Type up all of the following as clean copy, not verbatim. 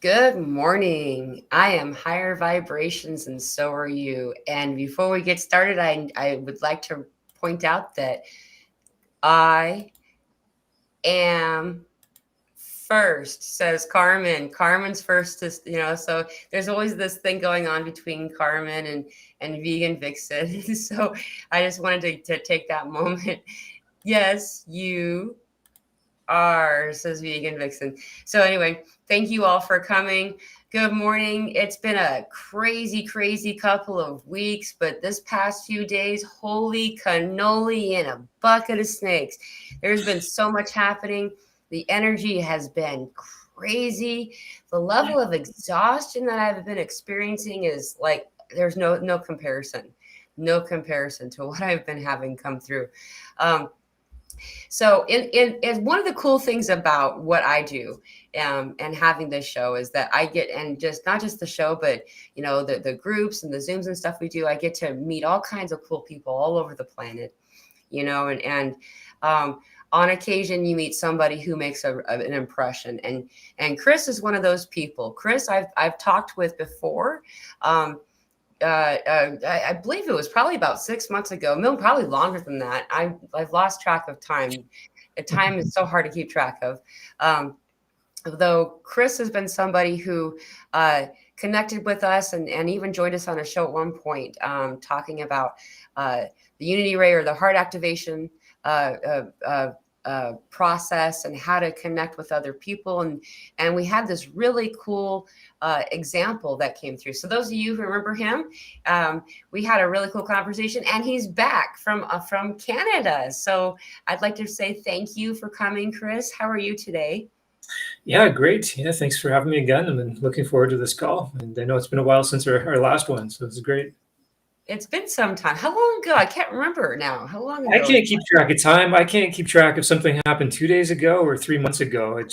Good morning. I am higher vibrations and so are you. And before we get started, I would like to point out that I am first, says Carmen. Carmen's first is, so there's always this thing going on between Carmen and Vegan Vixen. So I just wanted to take that moment. Yes, you are, says Vegan Vixen. So anyway, thank you all for coming. Good morning. It's been a crazy, crazy couple of weeks, but this past few days, holy cannoli in a bucket of snakes. There's been so much happening. The energy has been crazy. The level of exhaustion that I've been experiencing is like there's no comparison. No comparison to what I've been having come through. So, in one of the cool things about what I do, and having this show is that I get, and just not just the show, but the groups and the Zooms and stuff we do, I get to meet all kinds of cool people all over the planet, and on occasion you meet somebody who makes an impression, and Chris is one of those people. Chris, I've talked with before. I believe it was probably about 6 months ago, no, probably longer than that. I've lost track of time. Time is so hard to keep track of. Though Chris has been somebody who connected with us and even joined us on a show at one point, talking about the unity ray or the heart activation process and how to connect with other people, and we had this really cool example that came through. So those of you who remember him, we had a really cool conversation, and he's back from Canada. So I'd like to say thank you for coming, Chris. How are you today? Yeah, great. Yeah, thanks for having me again. I've been looking forward to this call, and I know it's been a while since our last one, so it's great. It's been some time. How long ago? I can't remember now. How long I ago? can't keep track of time. I can't keep track if something happened 2 days ago or 3 months ago. It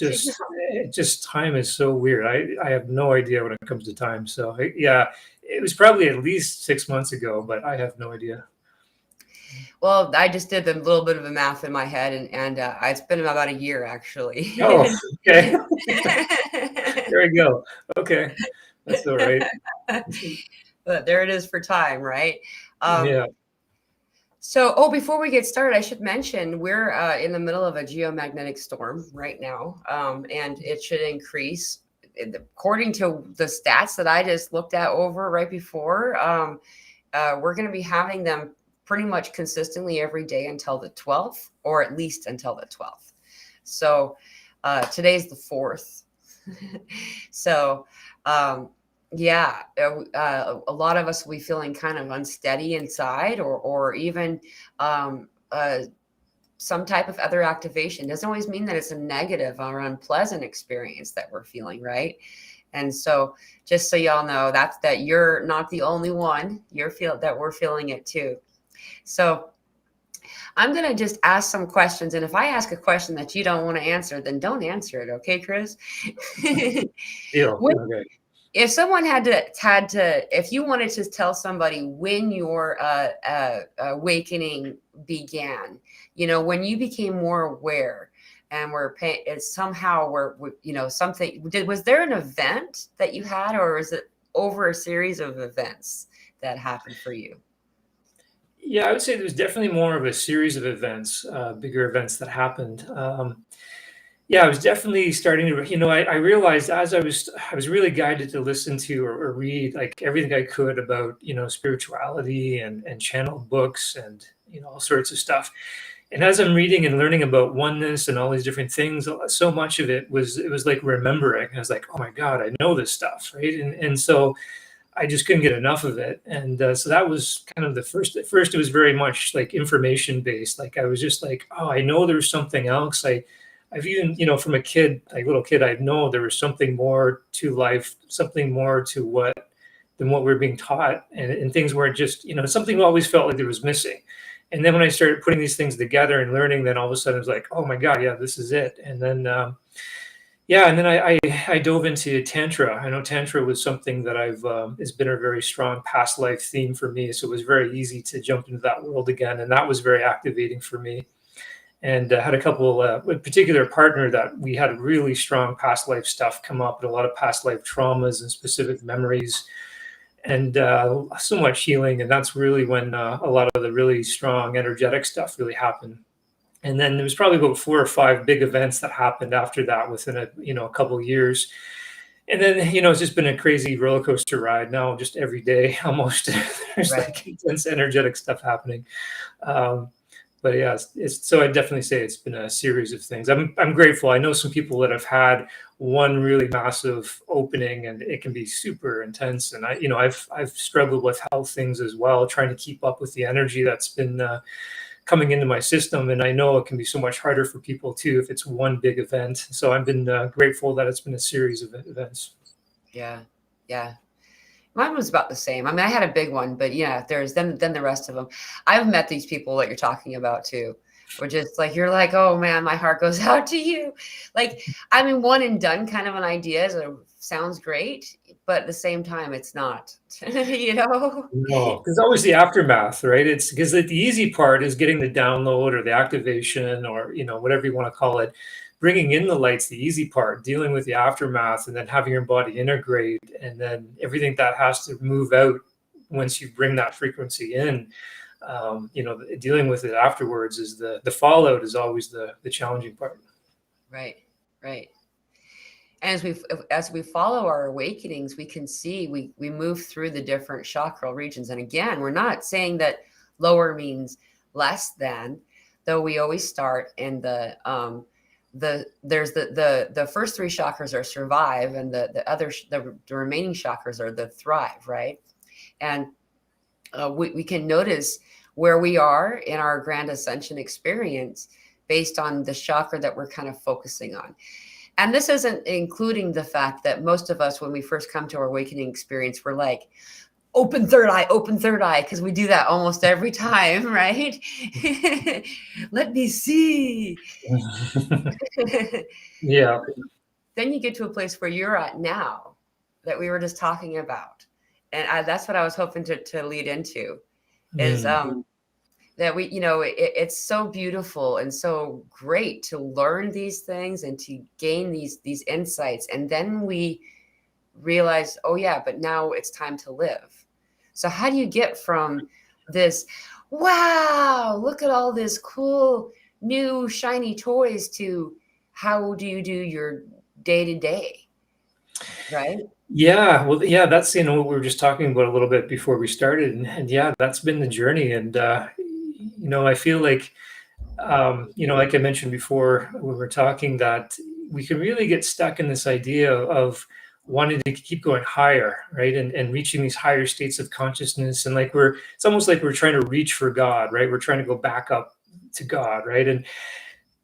just time is so weird. I have no idea when it comes to time. So yeah, it was probably at least 6 months ago, but I have no idea. Well, I just did a little bit of a math in my head, and it's been about a year actually. Oh, okay. There we go. Okay, that's all right. But there it is for time, right? Yeah. So, before we get started, I should mention we're in the middle of a geomagnetic storm right now, and it should increase. According to the stats that I just looked at over right before, we're going to be having them pretty much consistently every day until the 12th, or at least until the 12th. So, today's the 4th. So, yeah, a lot of us will be feeling kind of unsteady inside, or even some type of other activation. Doesn't always mean that it's a negative or unpleasant experience that we're feeling, right? And so, just so y'all know, that you're not the only one. That we're feeling it too. So I'm going to just ask some questions. And if I ask a question that you don't want to answer, then don't answer it. Okay, Chris? Deal. When, Okay. if someone if you wanted to tell somebody when your awakening began, when you became more aware and were paying, somehow something, was there an event that you had, or is it over a series of events that happened for you? Yeah, I would say there was definitely more of a series of events, bigger events that happened. Yeah, I was definitely starting to, I realized as I was really guided to listen to or read like everything I could about, spirituality and channeled books and, all sorts of stuff. And as I'm reading and learning about oneness and all these different things, so much of it was like remembering. I was like, oh my God, I know this stuff, right? And so I just couldn't get enough of it. And so that was kind of the first. At first, it was very much like information based. Like I was just like, oh, I know there's something else. I've even, from a kid, like little kid, I know there was something more to life, something more to than what we're being taught. And things weren't just, something always felt like there was missing. And then when I started putting these things together and learning, then all of a sudden it was like, oh my God, yeah, this is it. And then, yeah, and then I dove into Tantra. I know Tantra was something that has been a very strong past life theme for me. So it was very easy to jump into that world again. And that was very activating for me. and had a couple, a particular partner that we had really strong past life stuff come up, and a lot of past life traumas and specific memories, and so much healing. And that's really when a lot of the really strong energetic stuff really happened. And then there was probably about 4 or 5 big events that happened after that within a couple of years. And then, it's just been a crazy roller coaster ride now, just every day almost. There's Right. like intense energetic stuff happening. Um, but yeah, so I definitely say it's been a series of things. I'm grateful. I know some people that have had one really massive opening, and it can be super intense. And I've struggled with health things as well, trying to keep up with the energy that's been coming into my system. And I know it can be so much harder for people too if it's one big event. So I've been grateful that it's been a series of events. Yeah. Yeah. Mine was about the same. I mean, I had a big one, but yeah, there's then the rest of them. I've met these people that you're talking about too, which is like you're like, oh man, my heart goes out to you. Like, I mean, one and done kind of an idea sounds great, but at the same time, it's not. You know? No, because always the aftermath, right? It's because the easy part is getting the download or the activation, or whatever you want to call it. Bringing in the light's the easy part. Dealing with the aftermath, and then having your body integrate, and then everything that has to move out once you bring that frequency in. Dealing with it afterwards is the fallout is always the challenging part. Right. Right. And as we follow our awakenings, we can see we move through the different chakral regions. And again, we're not saying that lower means less than, though we always start in there's the first three chakras are survive, and the remaining chakras are the thrive, right? And we can notice where we are in our grand ascension experience based on the chakra that we're kind of focusing on. And this isn't including the fact that most of us, when we first come to our awakening experience, we're like, open third eye, because we do that almost every time, right? Let me see. Yeah. Then you get to a place where you're at now that we were just talking about. And that's what I was hoping to lead into is Mm. that it's so beautiful and so great to learn these things and to gain these insights. And then we realize, oh yeah, but now it's time to live. So how do you get from this, wow, look at all this cool new shiny toys, to how do you do your day to day, right? Yeah, well, yeah, that's what we were just talking about a little bit before we started, and yeah, that's been the journey. And I feel like like I mentioned before when we were talking, that we can really get stuck in this idea of wanting to keep going higher, right? And reaching these higher states of consciousness, and like it's almost like we're trying to reach for God, right? We're trying to go back up to God, right? And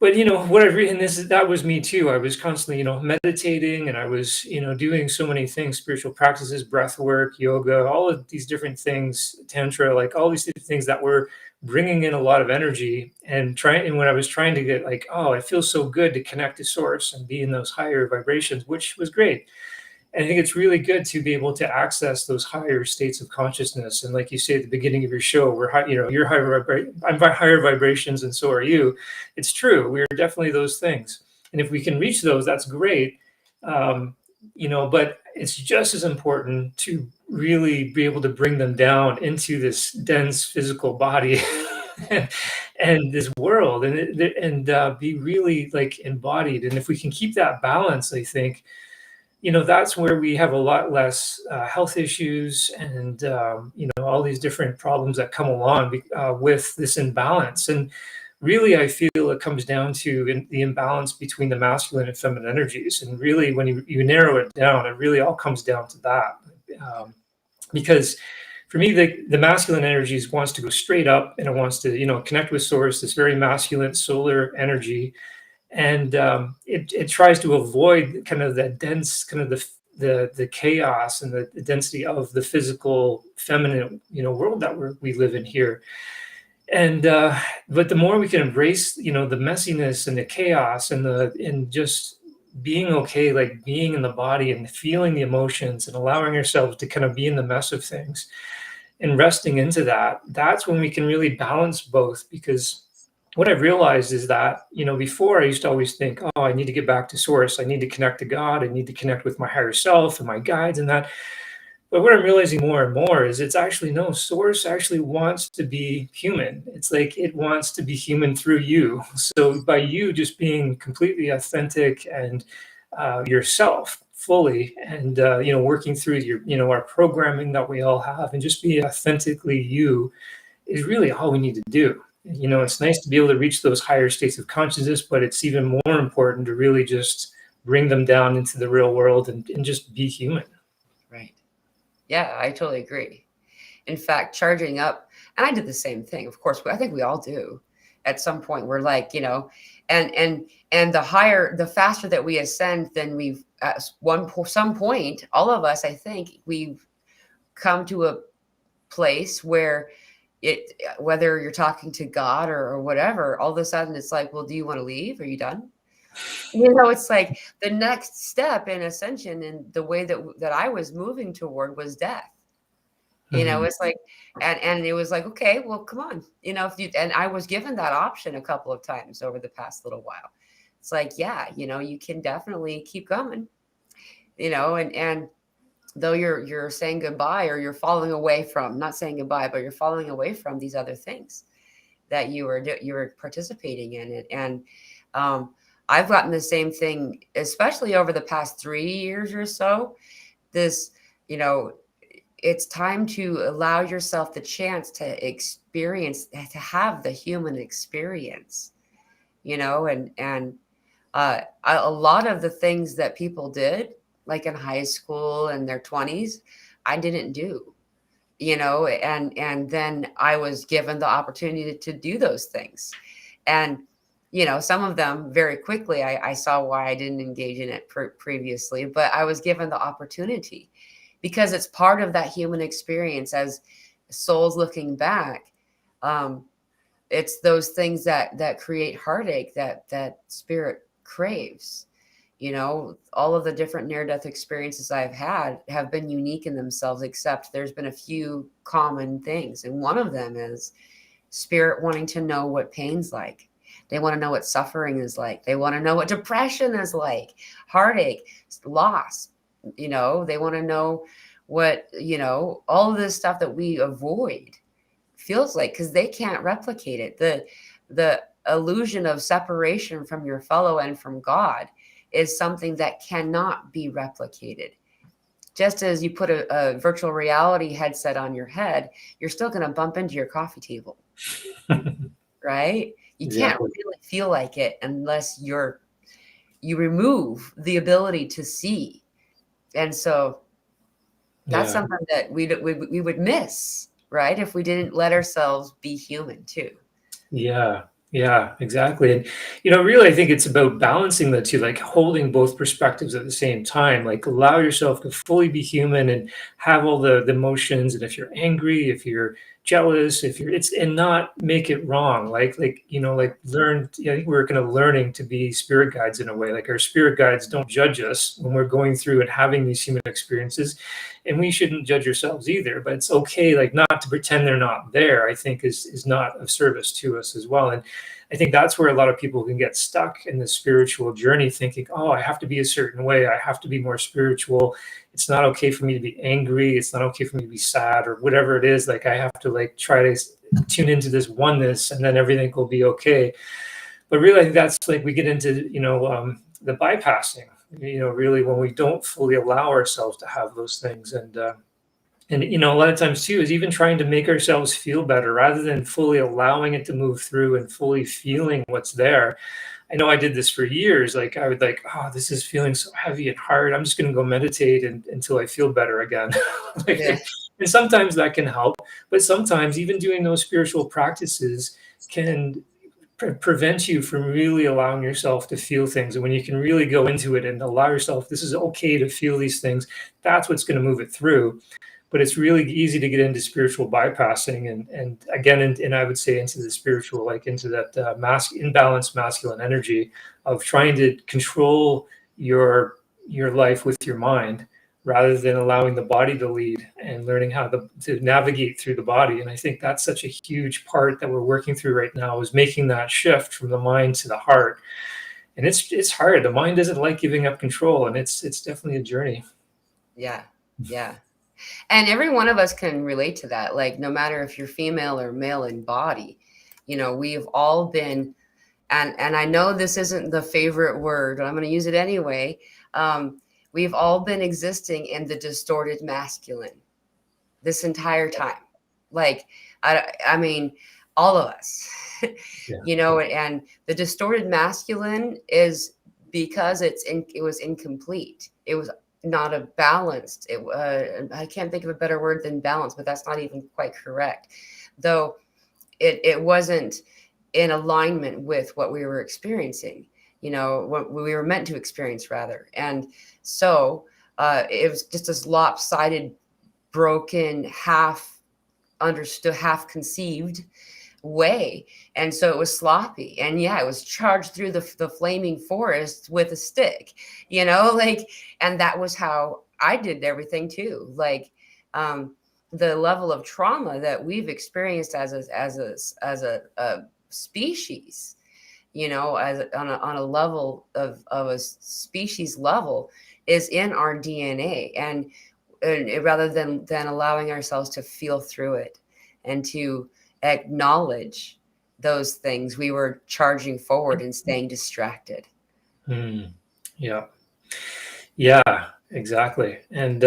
but what I've and that was me too. I was constantly meditating, and I was doing so many things, spiritual practices, breath work, yoga, all of these different things, tantra, like all these different things that were bringing in a lot of energy, and when I was trying to get like, oh, it feels so good to connect to source and be in those higher vibrations, which was great. And I think it's really good to be able to access those higher states of consciousness. And like you say at the beginning of your show, we're high, you're I'm by higher vibrations, and so are you. It's true. We're definitely those things. And if we can reach those, that's great. Um, but it's just as important to really be able to bring them down into this dense physical body and this world, and be really like embodied. And if we can keep that balance, I think that's where we have a lot less health issues, and all these different problems that come along with this imbalance. And really, I feel it comes down to the imbalance between the masculine and feminine energies. And really, when you narrow it down, it really all comes down to that. Because for me, the masculine energies wants to go straight up, and it wants to connect with source, this very masculine solar energy. And it tries to avoid kind of that dense, kind of the chaos and the density of the physical feminine world that we live in here. And but the more we can embrace the messiness and the chaos and just being okay, like being in the body and feeling the emotions and allowing ourselves to kind of be in the mess of things and resting into that, that's when we can really balance both. Because what I've realized is that, before I used to always think, oh, I need to get back to source. I need to connect to God. I need to connect with my higher self and my guides and that. But what I'm realizing more and more is it's actually no, source actually wants to be human. It's like it wants to be human through you. So by you just being completely authentic and yourself fully, and working through our programming that we all have, and just be authentically you is really all we need to do. Right. It's nice to be able to reach those higher states of consciousness, but it's even more important to really just bring them down into the real world and just be human. Right. Yeah, I totally agree. In fact, charging up, and I did the same thing. Of course, I think we all do. At some point, we're like, and the faster that we ascend, then we've at some point, all of us, I think, we've come to a place where whether you're talking to God or whatever, all of a sudden it's like, well, do you want to leave? Are you done? It's like the next step in ascension, and the way that I was moving toward was death. Mhm. It's like, and it was like, okay, well, come on, if you, and I was given that option a couple of times over the past little while. It's like, yeah, you can definitely keep going, and though you're saying goodbye, or you're falling away from, not saying goodbye, but you're falling away from these other things that you were participating in it. And I've gotten the same thing, especially over the past 3 years or so. This, you know, it's time to allow yourself the chance to experience, to have the human experience, and a lot of the things that people did, like in high school and their 20s, I didn't do, and then I was given the opportunity to do those things. And some of them very quickly, I saw why I didn't engage in it previously, but I was given the opportunity because it's part of that human experience as souls looking back. um, it's those things that create heartache, that spirit craves. All of the different near-death experiences I've had have been unique in themselves, except there's been a few common things, and one of them is spirit wanting to know what pain's like. They want to know what suffering is like. They want to know what depression is like, heartache, loss. They want to know what, all of this stuff that we avoid feels like, because they can't replicate it. The illusion of separation from your fellow and from God is something that cannot be replicated. Just as you put a virtual reality headset on your head, you're still going to bump into your coffee table, right? You can't Exactly. really feel like it unless you remove the ability to see. And so that's Yeah. something that we would miss, right? If we didn't let ourselves be human too. Yeah, yeah, exactly. And really, I think it's about balancing the two, like holding both perspectives at the same time. Like allow yourself to fully be human and have all the emotions. And if you're angry, if you're jealous, if you're it's and not make it wrong. Like learn. I think we're kind of learning to be spirit guides in a way. Like our spirit guides don't judge us when we're going through and having these human experiences, and we shouldn't judge ourselves either. But it's okay, like not to pretend they're not there. I think is not of service to us as well. And I think that's where a lot of people can get stuck in the spiritual journey, thinking, "Oh, I have to be a certain way. I have to be more spiritual. It's not okay for me to be angry. It's not okay for me to be sad, or whatever it is. Like I have to like try to tune into this oneness, and then everything will be okay." But really, I think that's like we get into the bypassing. Really when we don't fully allow ourselves to have those things, and a lot of times too is even trying to make ourselves feel better rather than fully allowing it to move through and fully feeling what's there. I know I did this for years. Like I would like, oh, this is feeling so heavy and hard. I'm just going to go meditate until I feel better again. Yeah. And sometimes that can help, but sometimes even doing those spiritual practices can prevent you from really allowing yourself to feel things. And when you can really go into it and allow yourself, this is okay to feel these things, that's what's going to move it through. But it's really easy to get into spiritual bypassing and again, and I would say into the spiritual, like into that imbalanced masculine energy of trying to control your life with your mind, rather than allowing the body to lead and learning how to navigate through the body. And I think that's such a huge part that we're working through right now, is making that shift from the mind to the heart. And it's hard. The mind doesn't like giving up control, and it's definitely a journey. Yeah. Yeah. And every one of us can relate to that. Like, no matter if you're female or male in body, we've all been, and I know this isn't the favorite word, but I'm going to use it anyway. We've all been existing in the distorted masculine this entire time. Like, I mean, all of us, Yeah. and the distorted masculine is because it was incomplete. It was not a balanced. I can't think of a better word than balance, but that's not even quite correct. Though it wasn't in alignment with what we were experiencing, what we were meant to experience rather. And so it was just this lopsided, broken, half understood, half conceived way. And so it was sloppy, and yeah, it was charged through the flaming forest with a stick, like, and that was how I did everything too. Like, the level of trauma that we've experienced as a species, on a level of a species level, is in our DNA. And rather than allowing ourselves to feel through it and to acknowledge those things, we were charging forward and staying distracted. Yeah. Yeah, exactly. And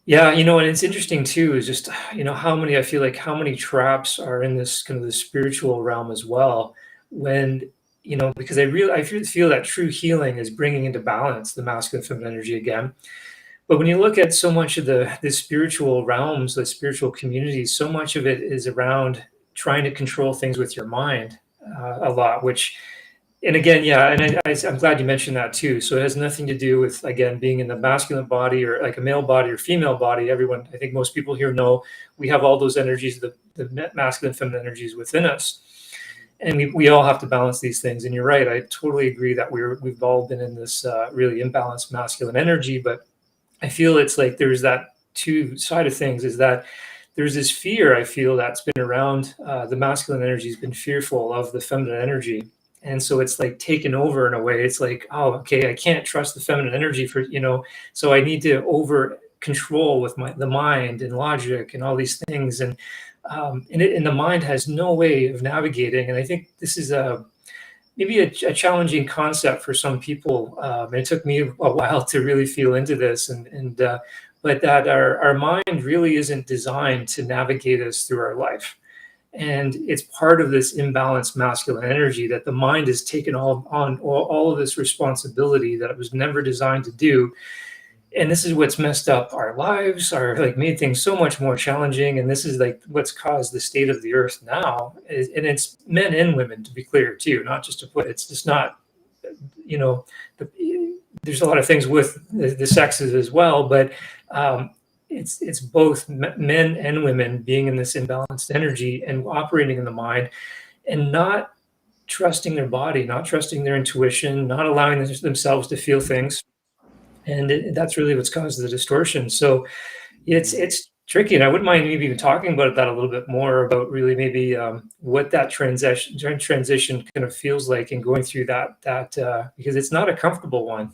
yeah, and it's interesting too, is just, I feel like how many traps are in this kind of the spiritual realm as well. When, because I feel that true healing is bringing into balance the masculine feminine energy again. But when you look at so much of the spiritual realms, the spiritual communities, so much of it is around trying to control things with your mind, a lot, which, and again, yeah, and I'm glad you mentioned that too. So it has nothing to do with, again, being in the masculine body or like a male body or female body. Everyone, I think most people here know we have all those energies, the masculine, feminine energies within us, and we all have to balance these things. And you're right, I totally agree that we've all been in this really imbalanced masculine energy. But I feel it's like there's that two side of things, is that there's this fear I feel that's been around, the masculine energy has been fearful of the feminine energy. And so it's like taken over in a way. It's like, oh, okay, I can't trust the feminine energy so I need to over control with the mind and logic and all these things. And the mind has no way of navigating. And I think this is maybe a challenging concept for some people. And it took me a while to really feel into this, but that our mind really isn't designed to navigate us through our life. And it's part of this imbalanced masculine energy that the mind has taken all of this responsibility that it was never designed to do. And this is what's messed up our lives, like made things so much more challenging. And this is like what's caused the state of the earth now. And it's men and women, to be clear too, not just to put, it's just not, there's a lot of things with the sexes as well, but it's both men and women being in this imbalanced energy and operating in the mind and not trusting their body, not trusting their intuition, not allowing themselves to feel things. And that's really what's caused the distortion. So it's tricky, and I wouldn't mind maybe even talking about that a little bit more, about really maybe what that transition kind of feels like, and going through that because it's not a comfortable one,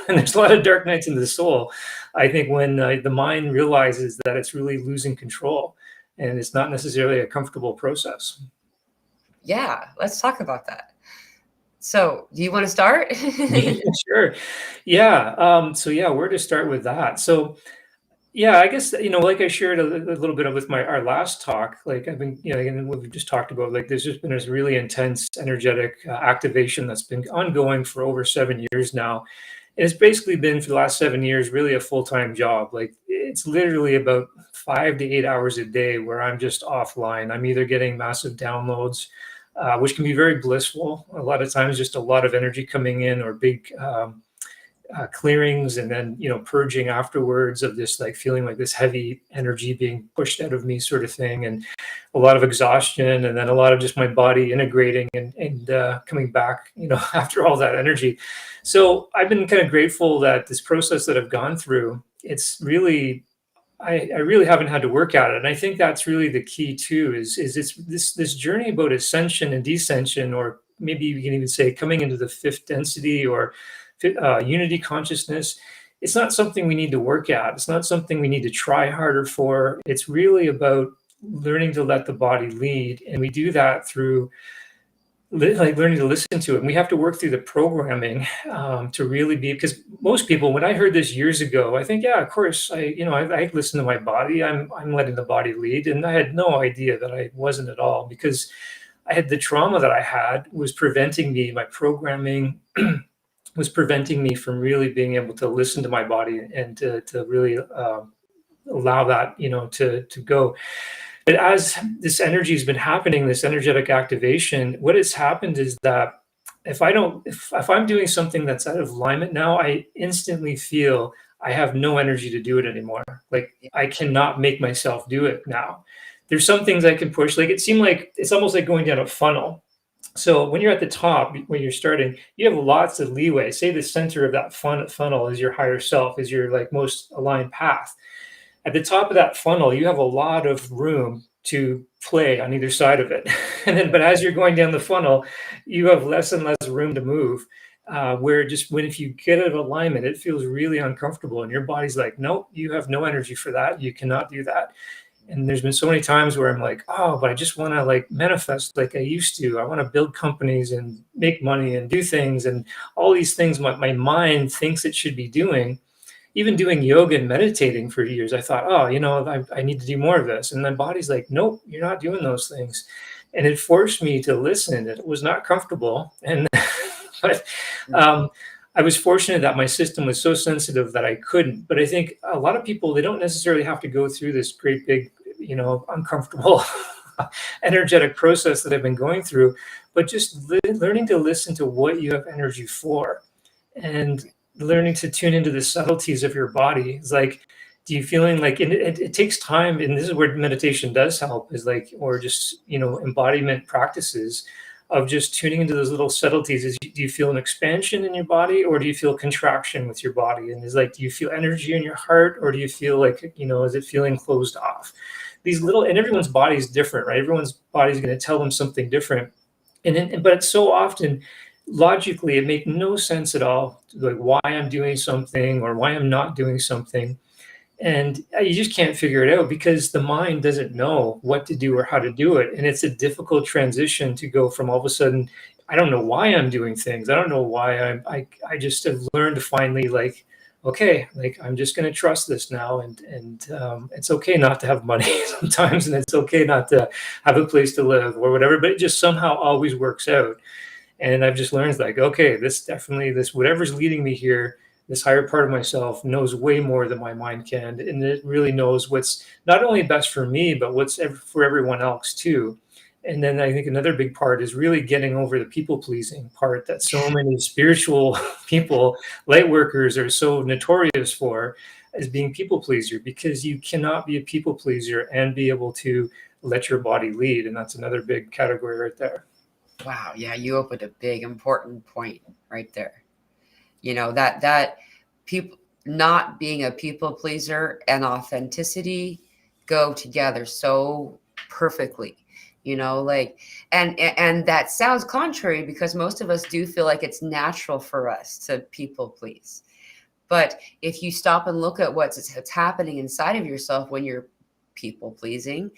and there's a lot of dark nights in the soul. I think when the mind realizes that it's really losing control, and it's not necessarily a comfortable process. Yeah, let's talk about that. So, do you want to start? Yeah, sure. Yeah. So yeah, where to start with that? So yeah, I guess, like I shared a little bit of with our last talk. Like I've been, and what we've just talked about. Like there's just been this really intense energetic activation that's been ongoing for over 7 years now. And it's basically been, for the last 7 years, really a full-time job. Like it's literally about 5 to 8 hours a day where I'm just offline. I'm either getting massive downloads, which can be very blissful. A lot of times, just a lot of energy coming in, or big clearings, and then purging afterwards of this, like feeling like this heavy energy being pushed out of me, sort of thing, and a lot of exhaustion, and then a lot of just my body integrating and coming back, after all that energy. So I've been kind of grateful that this process that I've gone through it's really, I really haven't had to work at it. And I think that's really the key too, is it's this journey about ascension and descension, or maybe you can even say coming into the fifth density, or unity consciousness. It's not something we need to work at. It's not something we need to try harder for. It's really about learning to let the body lead. And we do that through like learning to listen to it. And we have to work through the programming to really be, because most people, when I heard this years ago, I think, yeah, of course, I listen to my body. I'm letting the body lead. And I had no idea that I wasn't at all, because I had the trauma that I had was preventing me, my programming was preventing me from really being able to listen to my body and to really allow that, to go. But as this energy has been happening, this energetic activation, what has happened is that if I'm doing something that's out of alignment now, I instantly feel I have no energy to do it anymore. Like I cannot make myself do it now. There's some things I can push. Like it seemed like it's almost like going down a funnel. So when you're at the top, when you're starting, you have lots of leeway. Say the center of that funnel is your higher self, is your like most aligned path. At the top of that funnel, you have a lot of room to play on either side of it. And then, but as you're going down the funnel, you have less and less room to move. Where just when if you get out of alignment, it feels really uncomfortable, and your body's like, nope, you have no energy for that. You cannot do that. And there's been so many times where I'm like, oh, but I just want to like manifest like I used to. I want to build companies and make money and do things and all these things my mind thinks it should be doing. Even doing yoga and meditating for years, I thought, oh, I need to do more of this. And my body's like, nope, you're not doing those things. And it forced me to listen. It was not comfortable. And, but I was fortunate that my system was so sensitive that I couldn't. But I think a lot of people, they don't necessarily have to go through this great big, uncomfortable energetic process that I've been going through, but just learning to listen to what you have energy for. And learning to tune into the subtleties of your body. It's like, do you feeling like, and it takes time, and this is where meditation does help, is like, or just embodiment practices of just tuning into those little subtleties. Do you feel an expansion in your body, or do you feel contraction with your body? And is like, do you feel energy in your heart, or do you feel like, is it feeling closed off? These little, and everyone's body is different, right? Everyone's body is going to tell them something different. But it's so often logically it makes no sense at all, like why I'm doing something or why I'm not doing something. And you just can't figure it out because the mind doesn't know what to do or how to do it. And it's a difficult transition to go from all of a sudden, I don't know why I'm doing things. I don't know why I just have learned to finally like, okay, like I'm just going to trust this now. And it's okay not to have money sometimes. And it's okay not to have a place to live or whatever, but it just somehow always works out. And I've just learned like, okay, this whatever's leading me here, this higher part of myself knows way more than my mind can. And it really knows what's not only best for me, but what's for everyone else too. And then I think another big part is really getting over the people pleasing part that so many spiritual people, light workers are so notorious for, as being people pleaser, because you cannot be a people pleaser and be able to let your body lead. And that's another big category right there. Wow. Yeah. You opened a big, important point right there. That people not being a people pleaser and authenticity go together so perfectly, like, and that sounds contrary because most of us do feel like it's natural for us to people please. But if you stop and look at what's happening inside of yourself when you're people pleasing,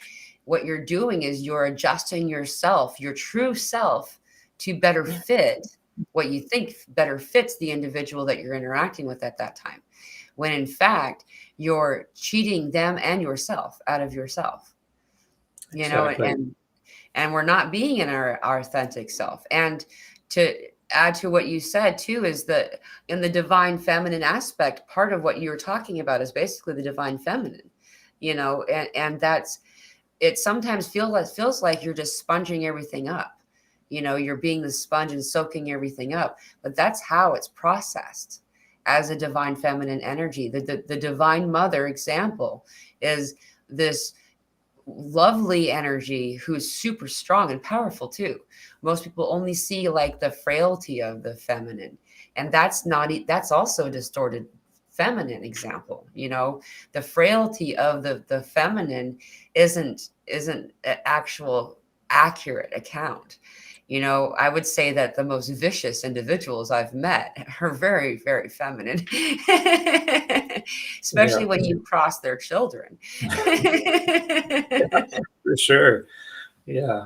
what you're doing is you're adjusting yourself, your true self, to better fit what you think better fits the individual that you're interacting with at that time. When in fact, you're cheating them and yourself out of yourself, Exactly. and we're not being in our authentic self. And to add to what you said too, is that in the divine feminine aspect, part of what you're talking about is basically the divine feminine, and that's, it sometimes feels like you're just sponging everything up. You're being the sponge and soaking everything up, but that's how it's processed as a divine feminine energy. The divine mother example is this lovely energy who's super strong and powerful too. Most people only see like the frailty of the feminine, and that's also distorted feminine example. The frailty of the feminine isn't an actual accurate account. I would say that the most vicious individuals I've met are very, very feminine, especially Yeah, when you cross their children. for sure. Yeah.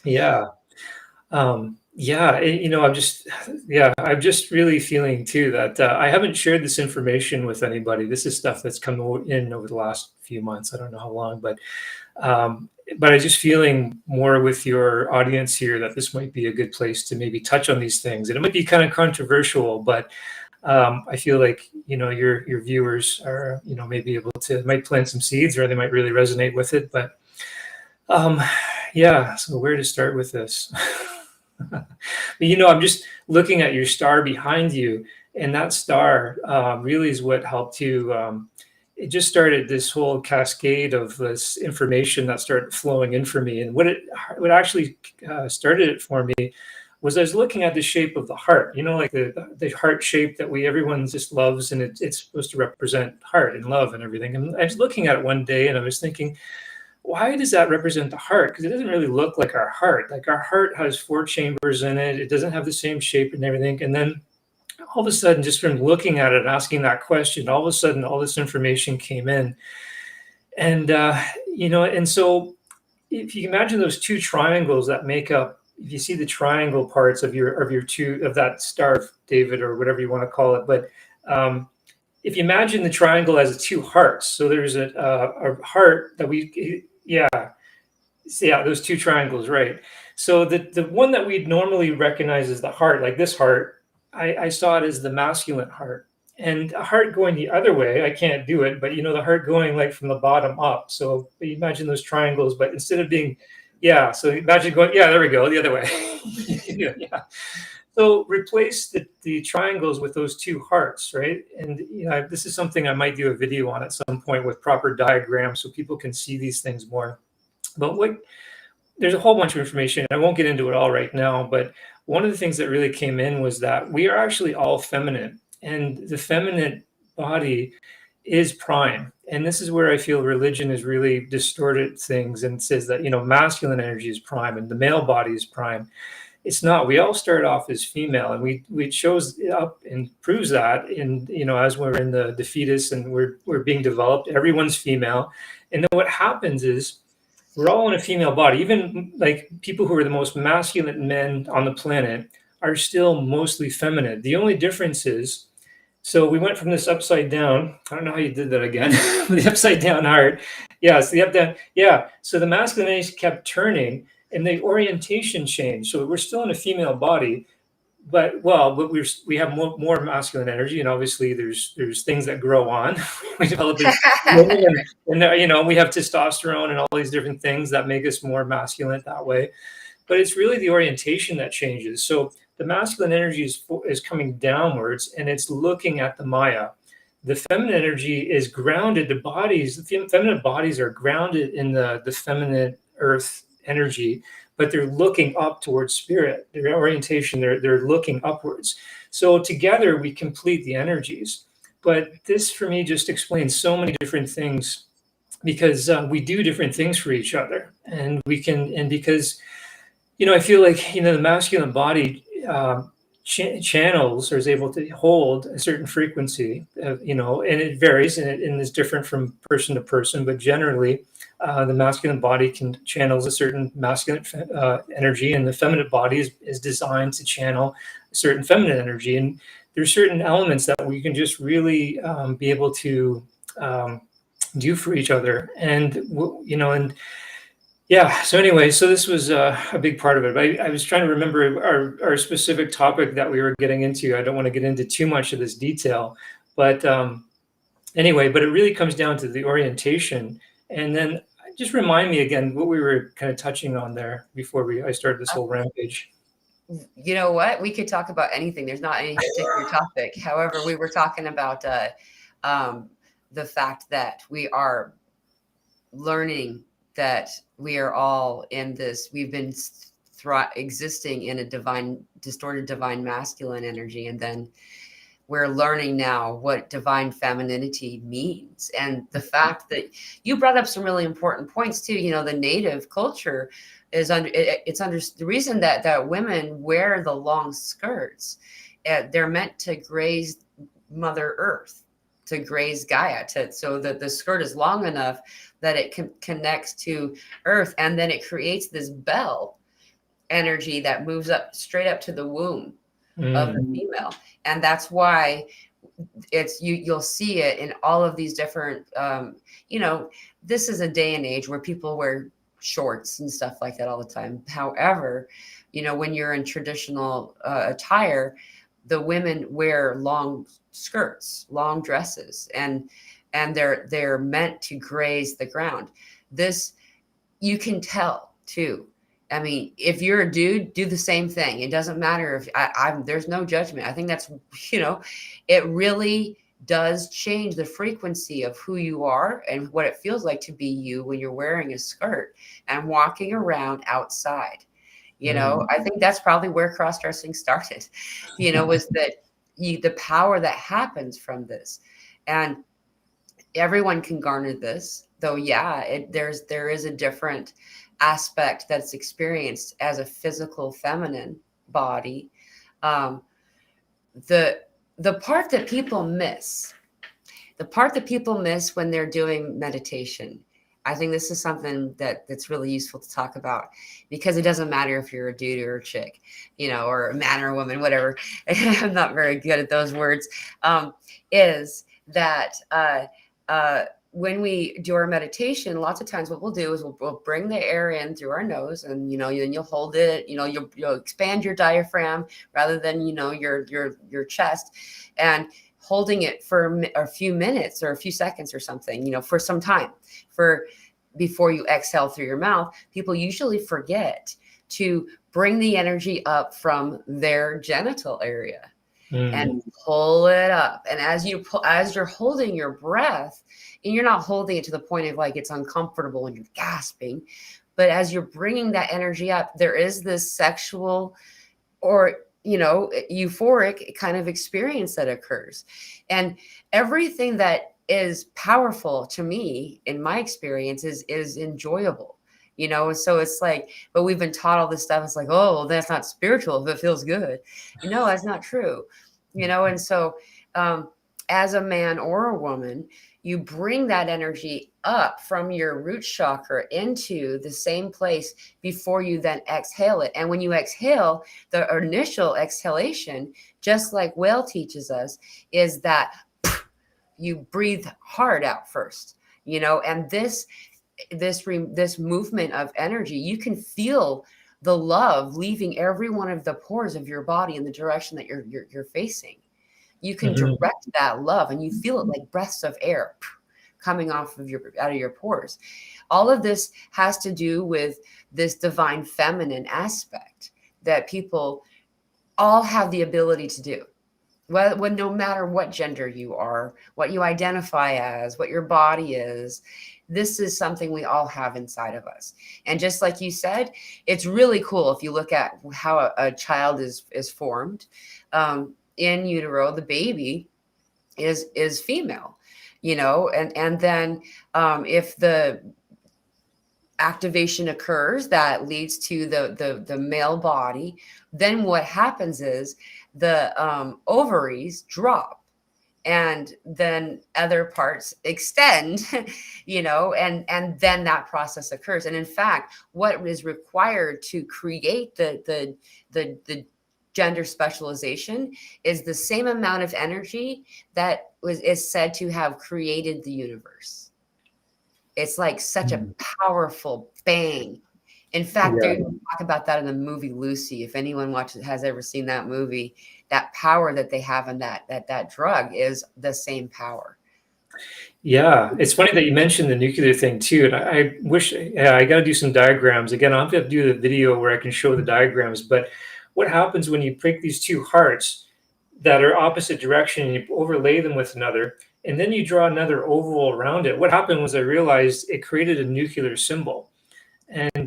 Yeah. Yeah, I'm just really feeling too that I haven't shared this information with anybody. This is stuff that's come in over the last few months. I don't know how long, but I'm just feeling more with your audience here that this might be a good place to maybe touch on these things. And it might be kind of controversial, but I feel like your viewers are maybe able to might plant some seeds, or they might really resonate with it. But um, yeah, so where to start with this? But I'm just looking at your star behind you, and that star really is what helped you. It just started this whole cascade of this information that started flowing in for me. And what actually started it for me was I was looking at the shape of the heart. Like the heart shape that everyone just loves, and it's supposed to represent heart and love and everything. And I was looking at it one day, and I was thinking, why does that represent the heart? Because it doesn't really look like our heart. Like our heart has 4 chambers in it. It doesn't have the same shape and everything. And then all of a sudden, just from looking at it and asking that question, all of a sudden, all this information came in. And, and so if you imagine those 2 triangles that make up, if you see the triangle parts of that star, David, or whatever you want to call it, but if you imagine the triangle as 2 hearts, so there's a heart that those 2 triangles, right? So the one that we'd normally recognize as the heart, like this heart, I saw it as the masculine heart. And a heart going the other way, I can't do it, but the heart going like from the bottom up. So you imagine those triangles, but instead of being, so imagine going, there we go, the other way. Yeah. So replace the triangles with those 2 hearts, right? And this is something I might do a video on at some point with proper diagrams so people can see these things more. But there's a whole bunch of information. I won't get into it all right now, but one of the things that really came in was that we are actually all feminine, and the feminine body is prime. And this is where I feel religion has really distorted things and says that masculine energy is prime and the male body is prime. It's not. We all start off as female, and we shows up and proves that in as we're in the fetus and we're being developed. Everyone's female, and then what happens is we're all in a female body. Even like people who are the most masculine men on the planet are still mostly feminine. The only difference is, so we went from this upside down. I don't know how you did that again. The upside down heart. Yeah, it's the up down. Yeah. So the masculine energy kept turning and the orientation changed. So we're still in a female body, but we have more masculine energy, and obviously there's things that grow on. We develop it, and we have testosterone and all these different things that make us more masculine that way. But it's really the orientation that changes. So the masculine energy is coming downwards, and it's looking at the Maya. The feminine energy is grounded. The feminine bodies are grounded in the feminine earth energy, but they're looking up towards spirit. Their orientation, they're looking upwards. So together we complete the energies. But this for me just explains so many different things, because we do different things for each other, and because I feel like the masculine body channels or is able to hold a certain frequency, and it varies and is different from person to person, but generally the masculine body can channels a certain masculine energy, and the feminine body is designed to channel a certain feminine energy. And there's certain elements that we can just really be able to do for each other. And yeah. So anyway, so this was a big part of it. I was trying to remember our specific topic that we were getting into. I don't want to get into too much of this detail, but anyway, but it really comes down to the orientation. And then just remind me again what we were kind of touching on there before I started this whole rampage. You know what? We could talk about anything. There's not any particular topic. However, we were talking about the fact that we are learning that we are all in this. We've been existing in a distorted divine masculine energy, and then we're learning now what divine femininity means. And the fact that you brought up some really important points too, the native culture is it's under the reason that women wear the long skirts. They're meant to graze Mother Earth, to graze Gaia, so that the skirt is long enough that it connects to Earth, and then it creates this bell energy that moves up straight up to the womb of the female. And that's why you'll see it in all of these different this is a day and age where people wear shorts and stuff like that all the time. However, when you're in traditional attire, the women wear long skirts, long dresses, and they're meant to graze the ground. This, you can tell too. I mean, if you're a dude, do the same thing. It doesn't matter if there's no judgment. I think that's, it really does change the frequency of who you are and what it feels like to be you when you're wearing a skirt and walking around outside. I think that's probably where cross-dressing started, was that the power that happens from this. And everyone can garner this, though. Yeah, there is a different aspect that's experienced as a physical feminine body. The part that people miss, when they're doing meditation, I think this is something that's really useful to talk about, because it doesn't matter if you're a dude or a chick, or a man or a woman, whatever. I'm not very good at those words. Is that when we do our meditation, lots of times what we'll do is we'll bring the air in through our nose, and then you'll hold it. You'll expand your diaphragm rather than your chest, and holding it for a few minutes or a few seconds or something, for some time, before you exhale through your mouth. People usually forget to bring the energy up from their genital area and pull it up. And as you're holding your breath, and you're not holding it to the point of like it's uncomfortable and you're gasping, but as you're bringing that energy up, there is this sexual or euphoric kind of experience that occurs. And everything that is powerful to me, in my experience, is enjoyable. So it's like, but we've been taught all this stuff. It's like, oh, well, that's not spiritual if it feels good. That's not true. And so as a man or a woman, you bring that energy up from your root chakra into the same place before you then exhale it. And when you exhale, the initial exhalation, just like Whale teaches us, is that you breathe hard out first, and this movement of energy, you can feel the love leaving every one of the pores of your body in the direction that you're facing. You can direct that love, and you feel it like breaths of air coming out of your pores. All of this has to do with this divine feminine aspect that people all have the ability to do. When no matter what gender you are, what you identify as, what your body is, this is something we all have inside of us. And just like you said, it's really cool if you look at how a child is formed. In utero, the baby is female, and then if the activation occurs that leads to the male body, then what happens is the ovaries drop, and then other parts extend, and then that process occurs. And in fact, what is required to create the gender specialization is the same amount of energy that is said to have created the universe. It's like such a powerful bang. In fact, they talk about that in the movie Lucy. If anyone has ever seen that movie, that power that they have in that drug is the same power. Yeah, it's funny that you mentioned the nuclear thing too. And I wish, I got to do some diagrams. Again, I'll have to do the video where I can show the diagrams. But what happens when you break these two hearts that are opposite direction and you overlay them with another, and then you draw another oval around it? What happened was I realized it created a nuclear symbol. And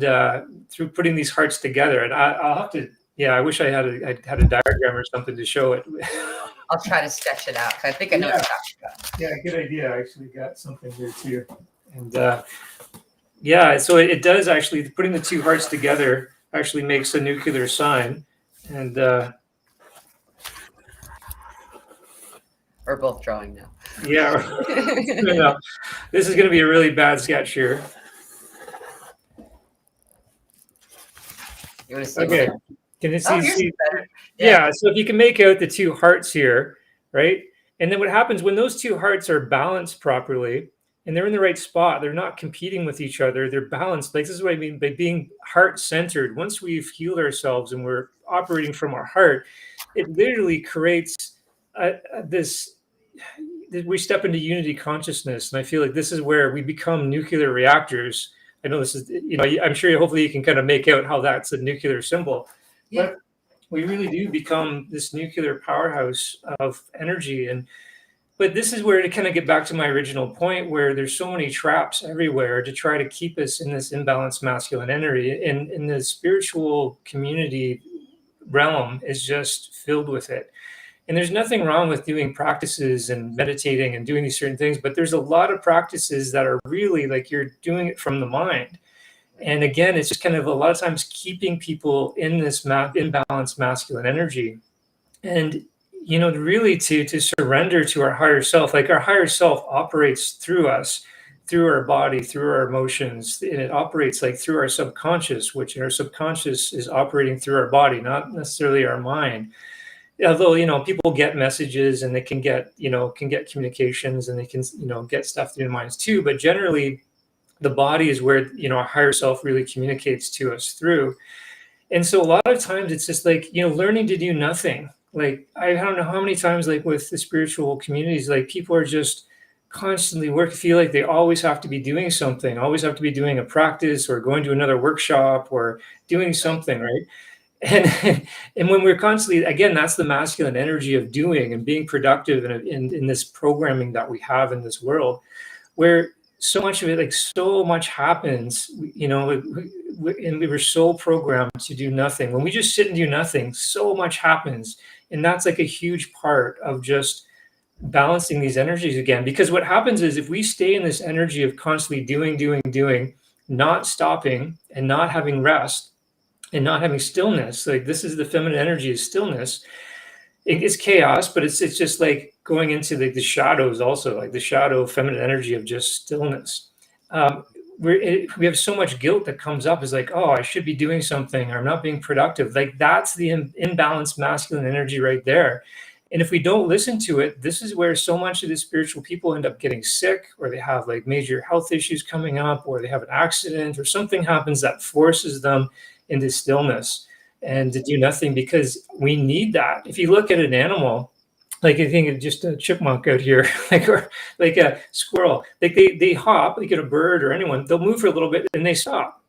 through putting these hearts together, and I'll have to, Yeah, I wish I had a diagram or something to show it. I'll try to sketch it out, 'cause I think I know what Yeah, you're talking about. yeah, good idea. I actually got something here too. And yeah, so it does actually, putting the two hearts together actually makes a nuclear sign. And We're both drawing now. yeah, you know, this is going to be a really bad sketch here. You want to see Okay, mine? can you Oh, see? yours is better. Yeah. Yeah, so if you can make out the two hearts here, right? And then what happens when those two hearts are balanced properly and they're in the right spot, they're not competing with each other, they're balanced. Like this is what I mean by being heart centered. Once we've healed ourselves and we're operating from our heart, it literally creates this. We step into unity consciousness, and I feel like this is where we become nuclear reactors. I know this is, I'm sure hopefully you can kind of make out how that's a nuclear symbol, Yeah. but we really do become this nuclear powerhouse of energy. And but this is where, to kind of get back to my original point, where there's so many traps everywhere to try to keep us in this imbalanced masculine energy, and in the spiritual community realm is just filled with it. And there's nothing wrong with doing practices and meditating and doing these certain things, but there's a lot of practices that are really like you're doing it from the mind. And again, it's just kind of a lot of times keeping people in this imbalanced masculine energy. And really to surrender to our higher self. Like our higher self operates through us, through our body, through our emotions, and it operates like through our subconscious, which our subconscious is operating through our body, not necessarily our mind. Although people get messages and they can get communications, and they can get stuff through their minds too, but generally the body is where our higher self really communicates to us through. And so a lot of times it's just like learning to do nothing. Like I don't know how many times, like with the spiritual communities, like people are just constantly feel like they always have to be doing something, always have to be doing a practice or going to another workshop or doing something, right? And and when we're constantly, again, that's the masculine energy of doing and being productive in this programming that we have in this world, where so much of it, like so much happens, and we were so programmed to do nothing. When we just sit and do nothing, so much happens. And that's like a huge part of just balancing these energies again. Because what happens is if we stay in this energy of constantly doing, doing, doing, not stopping and not having rest and not having stillness, like this is the feminine energy, is stillness. It's chaos, but it's just like going into the shadows, also like the shadow of feminine energy of just stillness. Um, we have so much guilt that comes up, is like, oh, I should be doing something, or I'm not being productive. Like that's the imbalanced masculine energy right there. And if we don't listen to it, this is where so much of the spiritual people end up getting sick, or they have like major health issues coming up, or they have an accident, or something happens that forces them into stillness and to do nothing, because we need that. If you look at an animal, like I think of just a chipmunk out here, like or like a squirrel, like they hop, like at a bird or anyone, they'll move for a little bit and they stop.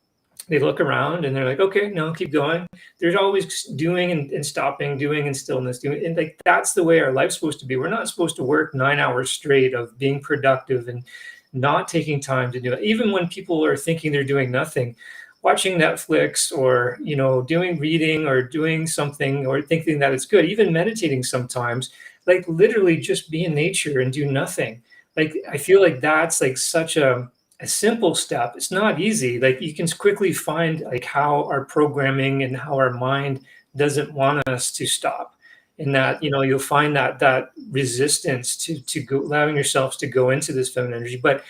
They look around and they're like, okay, no, keep going. There's always doing and stopping, doing and stillness, doing, and like that's the way our life's supposed to be. We're not supposed to work 9 hours straight of being productive and not taking time to do it. Even when people are thinking they're doing nothing, watching Netflix or doing reading or doing something or thinking that it's good, even meditating sometimes, like literally just be in nature and do nothing. Like I feel like that's like such a simple step. It's not easy. Like you can quickly find like how our programming and how our mind doesn't want us to stop. And that you'll find that resistance to go, allowing yourselves to go into this feminine energy. But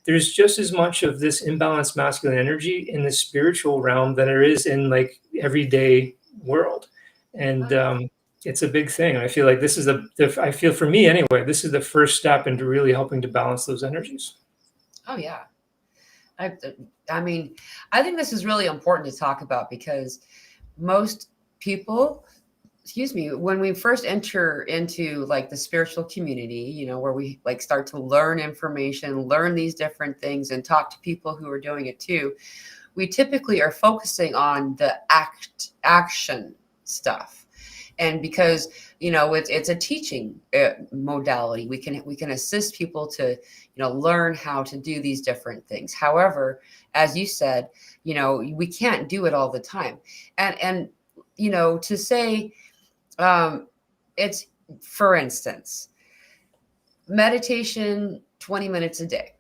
there's just as much of this imbalanced masculine energy in the spiritual realm than there is in like everyday world. And it's a big thing. I feel like this is I feel, for me anyway, this is the first step into really helping to balance those energies. Oh yeah. I, I mean, I think this is really important to talk about, because most people, excuse me, when we first enter into like the spiritual community, where we like start to learn information, learn these different things, and talk to people who are doing it too, we typically are focusing on the action stuff. And because it's a teaching modality, we can assist people to learn how to do these different things. However, as you said, we can't do it all the time. And to say, it's, for instance, meditation 20 minutes a day.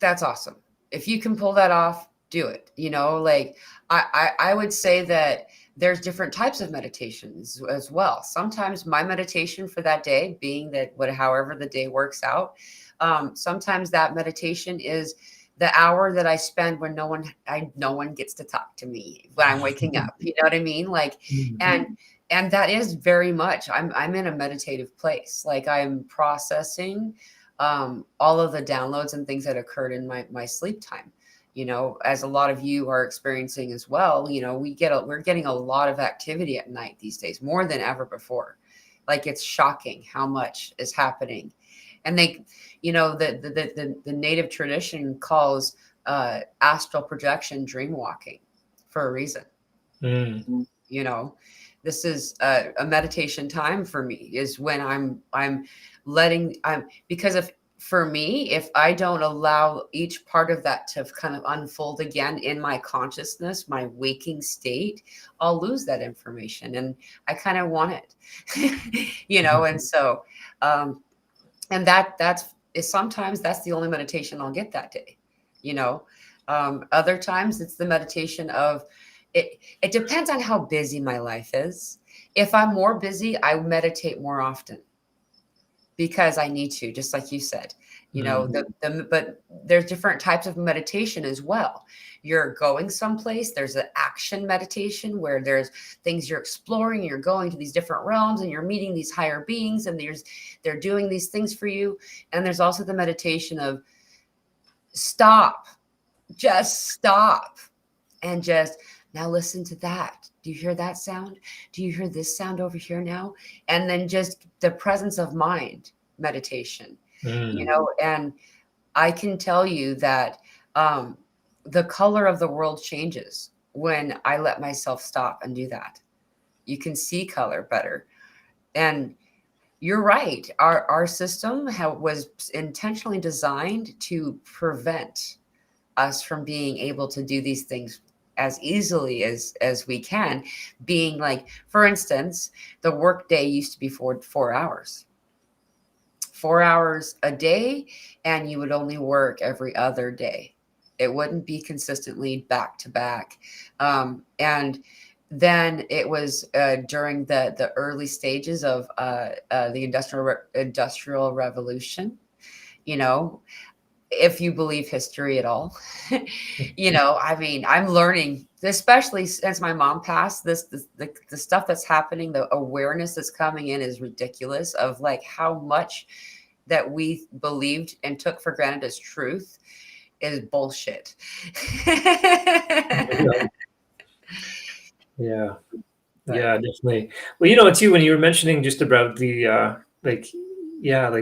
That's awesome. If you can pull that off, do it. Like, I would say that there's different types of meditations as well. Sometimes my meditation for that day, being that however the day works out, sometimes that meditation is the hour that I spend when no one gets to talk to me when I'm waking up. You know what I mean? Like, and that is very much, I'm in a meditative place. Like, I'm processing all of the downloads and things that occurred in my sleep time. As a lot of you are experiencing as well, we're getting a lot of activity at night these days, more than ever before. Like, it's shocking how much is happening. And they, the native tradition calls astral projection dream walking for a reason. This is a meditation time for me, is when I'm because for me, if I don't allow each part of that to kind of unfold again in my consciousness, my waking state, I'll lose that information, and I kind of want it, and so, and sometimes that's the only meditation I'll get that day, other times it's the meditation of it. It depends on how busy my life is. If I'm more busy, I meditate more often, because I need to, just like you said, but there's different types of meditation as well. You're going someplace, there's an action meditation where there's things you're exploring, you're going to these different realms and you're meeting these higher beings, and they're doing these things for you. And there's also the meditation of just stop, and just, now listen to that. Do you hear that sound? Do you hear this sound over here now? And then just the presence of mind meditation, and I can tell you that the color of the world changes when I let myself stop and do that. You can see color better. And you're right. Our system was intentionally designed to prevent us from being able to do these things as easily as we can, being like, for instance, the workday used to be 4 hours. 4 hours a day, and you would only work every other day. It wouldn't be consistently back to back. And then it was during the early stages of the industrial revolution, if you believe history at all. I mean, I'm learning, especially since my mom passed, the stuff that's happening, the awareness that's coming in is ridiculous, of like how much that we believed and took for granted as truth is bullshit. Yeah, definitely. Well, too, when you were mentioning just about the like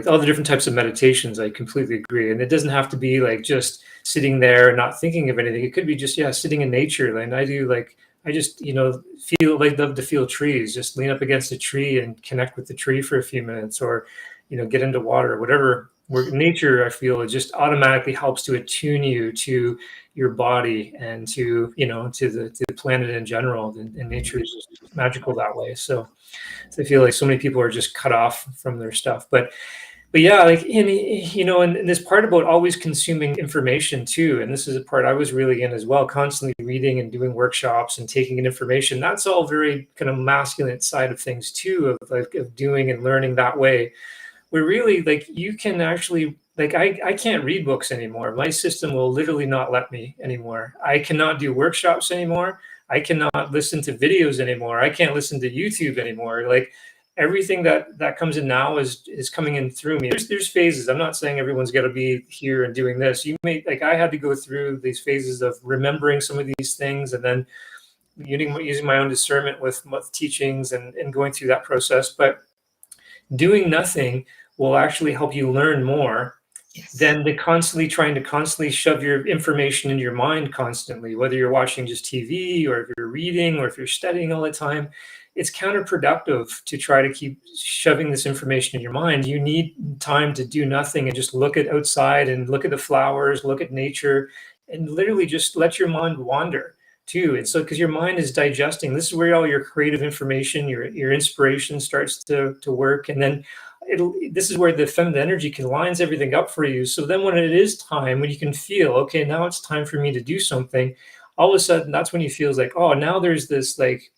all the different types of meditations, I completely agree. And it doesn't have to be like just sitting there and not thinking of anything. It could be just, sitting in nature. And I just, feel like, love to feel trees, just lean up against a tree and connect with the tree for a few minutes, or, get into water, or whatever. Where nature, I feel, it just automatically helps to attune you to your body and to, to the planet in general. And nature is just magical that way. So I feel like so many people are just cut off from their stuff. But yeah, like and this part about always consuming information too, and this is a part I was really in as well, constantly reading and doing workshops and taking in information. That's all very kind of masculine side of things too, of doing and learning that way. Where really, like, you can actually, like, I can't read books anymore. My system will literally not let me anymore. I cannot do workshops anymore. I cannot listen to videos anymore. I can't listen to YouTube anymore. Like, everything that comes in now is coming in through me. There's phases. I'm not saying everyone's got to be here and doing this. I had to go through these phases of remembering some of these things, and then using my own discernment with teachings and going through that process. But doing nothing will actually help you learn more than the trying to shove your information into your mind constantly, whether you're watching just TV, or if you're reading, or if you're studying all the time. It's counterproductive to try to keep shoving this information in your mind. You need time to do nothing and just look at outside and look at the flowers, look at nature, and literally just let your mind wander. too. It's so because your mind is digesting. This is where all your creative information, your inspiration starts to work, and then it'll. This is where the feminine energy can lines everything up for you. So then, when it is time, when you can feel, okay, now it's time for me to do something. All of a sudden, that's when you feel like, oh, now there's this like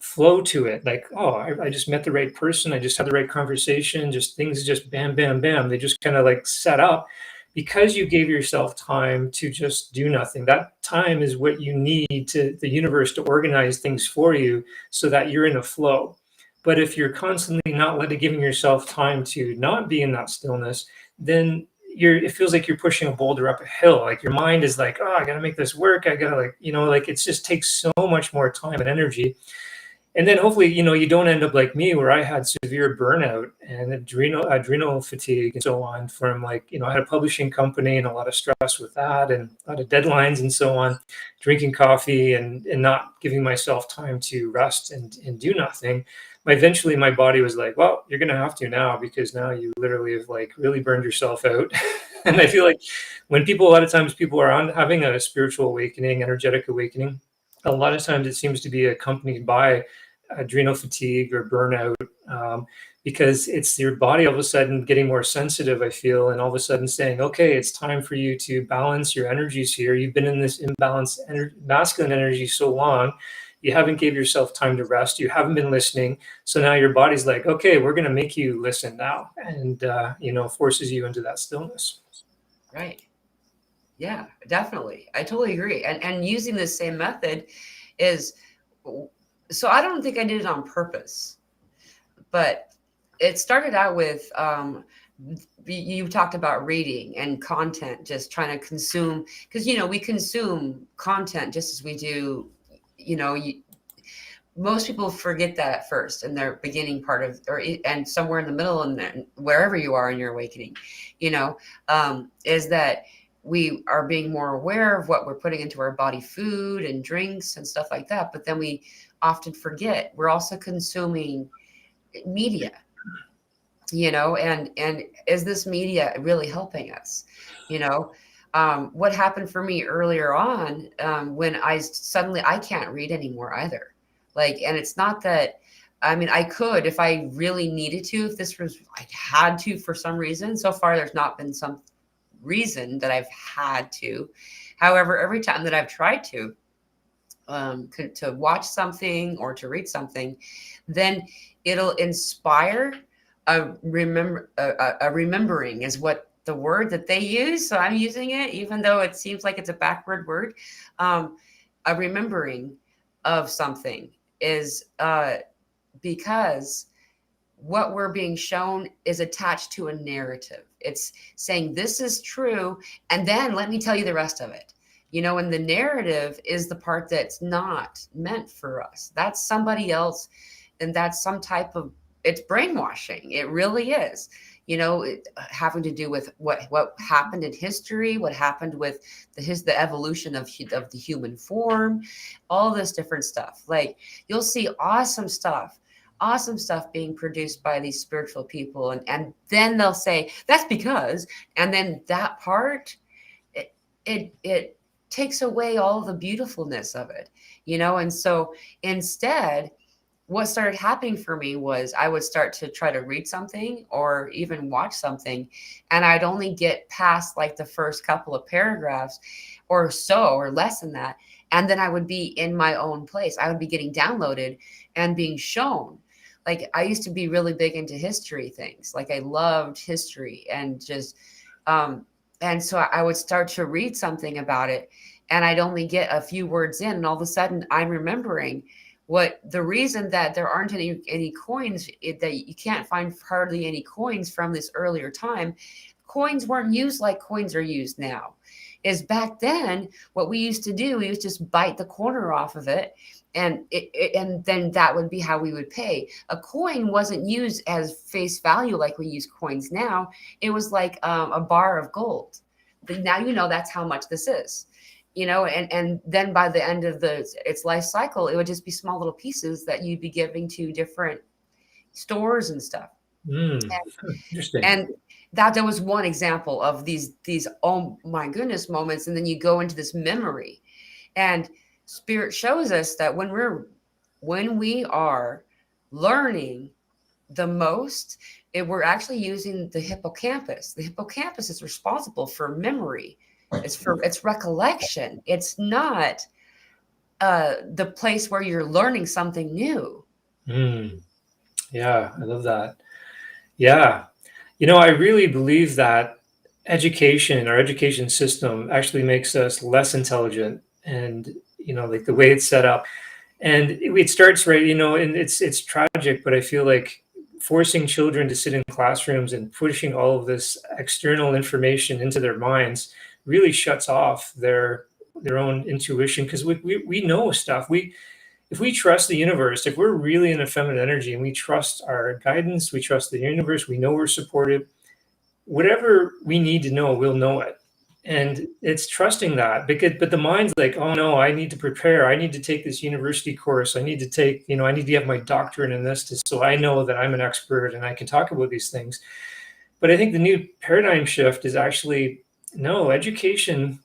flow to it. Like, oh, I just met the right person. I just had the right conversation. Just things just bam, bam, bam. They just kind of like set up because you gave yourself time to just do nothing. That time is what you need to the universe to organize things for you so that you're in a flow. But if you're constantly not letting giving yourself time to not be in that stillness, then it feels like you're pushing a boulder up a hill. Like your mind is like, oh, I gotta make this work. I gotta like, like it just takes so much more time and energy. And then hopefully, you don't end up like me where I had severe burnout and adrenal fatigue and so on from like, I had a publishing company and a lot of stress with that and a lot of deadlines and so on, drinking coffee and not giving myself time to rest and do nothing. Eventually my body was like, well, you're going to have to now because now you literally have like really burned yourself out. And I feel like when a lot of times people are having a spiritual awakening, energetic awakening, a lot of times it seems to be accompanied by adrenal fatigue or burnout, because it's your body all of a sudden getting more sensitive, I feel, and all of a sudden saying, okay, it's time for you to balance your energies here. You've been in this imbalanced masculine energy so long. You haven't gave yourself time to rest. You haven't been listening. So now your body's like, okay, we're going to make you listen now. And, forces you into that stillness. Right. Yeah, definitely. I totally agree. And using the same method is, so I don't think I did it on purpose, but it started out with, you talked about reading and content, just trying to consume, because, we consume content just as we do, most people forget that at first in their beginning part of, and somewhere in the middle and then wherever you are in your awakening, is that we are being more aware of what we're putting into our body, food and drinks and stuff like that. But then we often forget we're also consuming media, and is this media really helping us? What happened for me earlier on, when I can't read anymore either. Like, and it's not that, I mean, I could if I really needed to, if this was, I had to for some reason. So far, there's not been some reason that I've had to. However, every time that I've tried to watch something or to read something, then it'll inspire a remembering is what the word that they use. So I'm using it, even though it seems like it's a backward word. A remembering of something is because what we're being shown is attached to a narrative. It's saying this is true, and then let me tell you the rest of it. And the narrative is the part that's not meant for us. That's somebody else, and that's some type of, it's brainwashing. It really is. Having to do with what happened in history, what happened with the evolution of the human form, all this different stuff. Like, you'll see awesome stuff being produced by these spiritual people, and then they'll say that's because, and then that part, it takes away all the beautifulness of it, and so instead what started happening for me was I would start to try to read something or even watch something, and I'd only get past like the first couple of paragraphs or so, or less than that, and then I would be in my own place. I would be getting downloaded and being shown. Like, I used to be really big into history things. Like, I loved history, and just and so I would start to read something about it, and I'd only get a few words in, and all of a sudden I'm remembering what the reason that there aren't any coins, that you can't find hardly any coins from this earlier time. Coins weren't used like coins are used now. Is back then what we used to do, we used to just bite the corner off of it, and and then that would be how we would pay. A coin wasn't used as face value like we use coins now. It was like a bar of gold. But now that's how much this is. And then by the end of its life cycle, it would just be small little pieces that you'd be giving to different stores and stuff. Interesting. And that was one example of these oh my goodness moments. And then you go into this memory, and Spirit shows us that when we are learning the most, we're actually using the hippocampus. The hippocampus is responsible for memory. It's recollection. It's not the place where you're learning something new. Mm, yeah, I love that. Yeah. I really believe that education, our education system actually makes us less intelligent, and, like the way it's set up. And it starts right, and it's tragic, but I feel like forcing children to sit in classrooms and pushing all of this external information into their minds really shuts off their own intuition, because we know stuff. If we trust the universe, if we're really in a feminine energy and we trust our guidance, we trust the universe, we know we're supported, whatever we need to know, we'll know it. And it's trusting that, because but the mind's like, oh no, I need to prepare, I need to take this university course, I need to take, I need to have my doctorate in this so I know that I'm an expert and I can talk about these things. But I think the new paradigm shift is actually, no, education,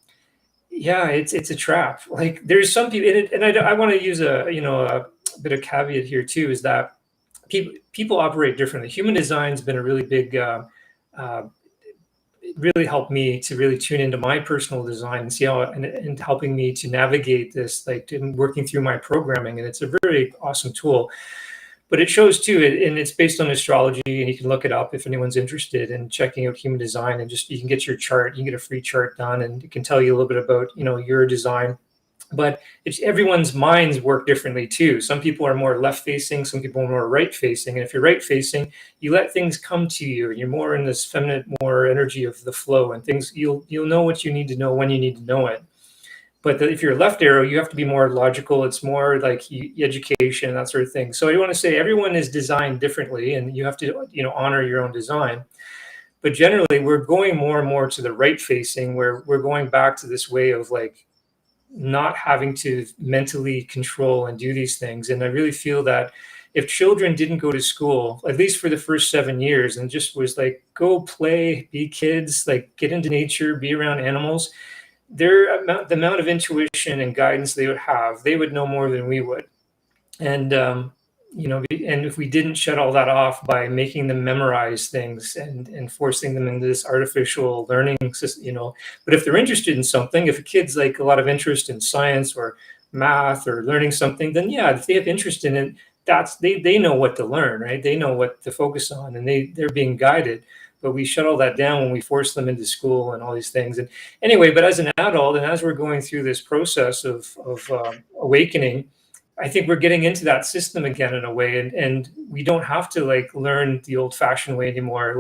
yeah, it's a trap. Like there's some people, and I want to use a bit of caveat here too, is that people operate differently. Human design's been a really big uh, really helped me to really tune into my personal design and see how, and helping me to navigate this, like working through my programming. And it's a very awesome tool. But it shows too, and it's based on astrology, and you can look it up if anyone's interested in checking out human design. And just, you can get your chart, you can get a free chart done, and it can tell you a little bit about your design. But it's, everyone's minds work differently too. Some people are more left facing, some people are more right facing. And if you're right facing, you let things come to you. You're more in this feminine, more energy of the flow, and things, you'll know what you need to know when you need to know it. But if you're left arrow, you have to be more logical. It's more like education, that sort of thing. So I want to say everyone is designed differently, and you have to honor your own design. But generally, we're going more and more to the right facing, where we're going back to this way of like not having to mentally control and do these things. And I really feel that if children didn't go to school, at least for the first 7 years, and just was like, go play, be kids, like get into nature, be around animals, the amount of intuition and guidance they would have, they would know more than we would. And and if we didn't shut all that off by making them memorize things and forcing them into this artificial learning system, but if they're interested in something, if a kid's like a lot of interest in science or math or learning something, then yeah, if they have interest in it, that's, they know what to learn, right? They know what to focus on, and they're being guided. But we shut all that down when we force them into school and all these things. And anyway, but as an adult, and as we're going through this process of awakening, I think we're getting into that system again in a way, and we don't have to like learn the old-fashioned way anymore.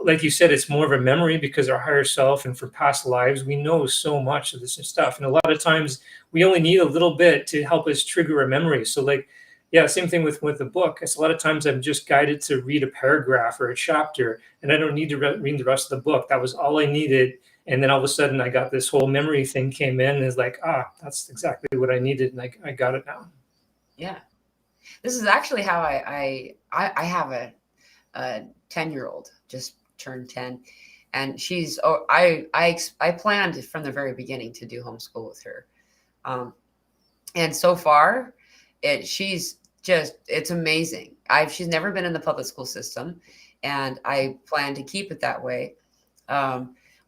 Like you said, it's more of a memory, because our higher self and from past lives, we know so much of this stuff, and a lot of times we only need a little bit to help us trigger a memory. So like, yeah, same thing with the book. It's a lot of times I'm just guided to read a paragraph or a chapter, and I don't need to read the rest of the book. That was all I needed. And then all of a sudden I got this whole memory thing came in, and it's like, that's exactly what I needed, and I got it now. Yeah, this is actually how I have a 10-year-old just turned 10, and she's I planned from the very beginning to do homeschool with her, and so far it's amazing. She's never been in the public school system, and I plan to keep it that way.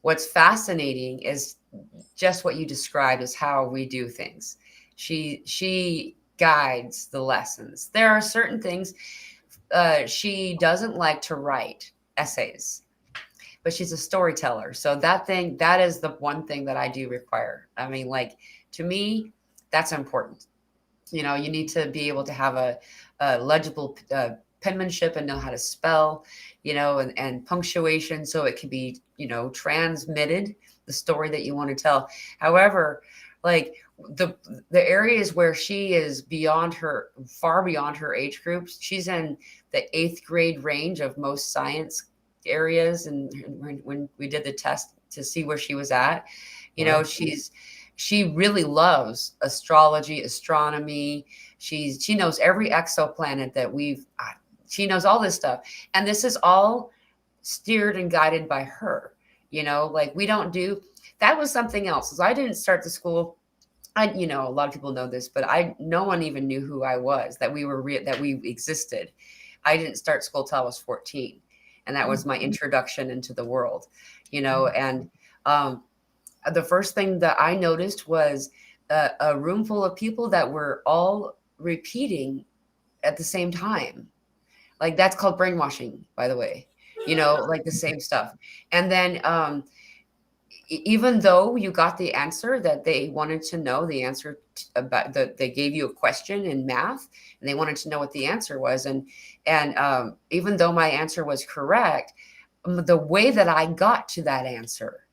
What's fascinating is just what you described as how we do things. She guides the lessons. There are certain things. She doesn't like to write essays, but she's a storyteller. So that is the one thing that I do require. I mean, like, to me, that's important. You need to be able to have a legible penmanship and know how to spell, and punctuation, so it can be, transmitted, the story that you want to tell. However, like the areas where she is far beyond her age groups, she's in the 8th grade range of most science areas. And when we did the test to see where she was at, Wow. she really loves astrology, astronomy. She knows every exoplanet that she knows all this stuff. And this is all steered and guided by her. Like, we don't do, that was something else. I didn't start the school a lot of people know this, but no one even knew who I was, that that we existed. I didn't start school till I was 14, and that was my introduction into the world, and um, the first thing that I noticed was a room full of people that were all repeating at the same time. Like, that's called brainwashing, by the way, like the same stuff. And then even though you got the answer that they wanted to know, the answer about they gave you a question in math, and they wanted to know what the answer was, and even though my answer was correct, the way that I got to that answer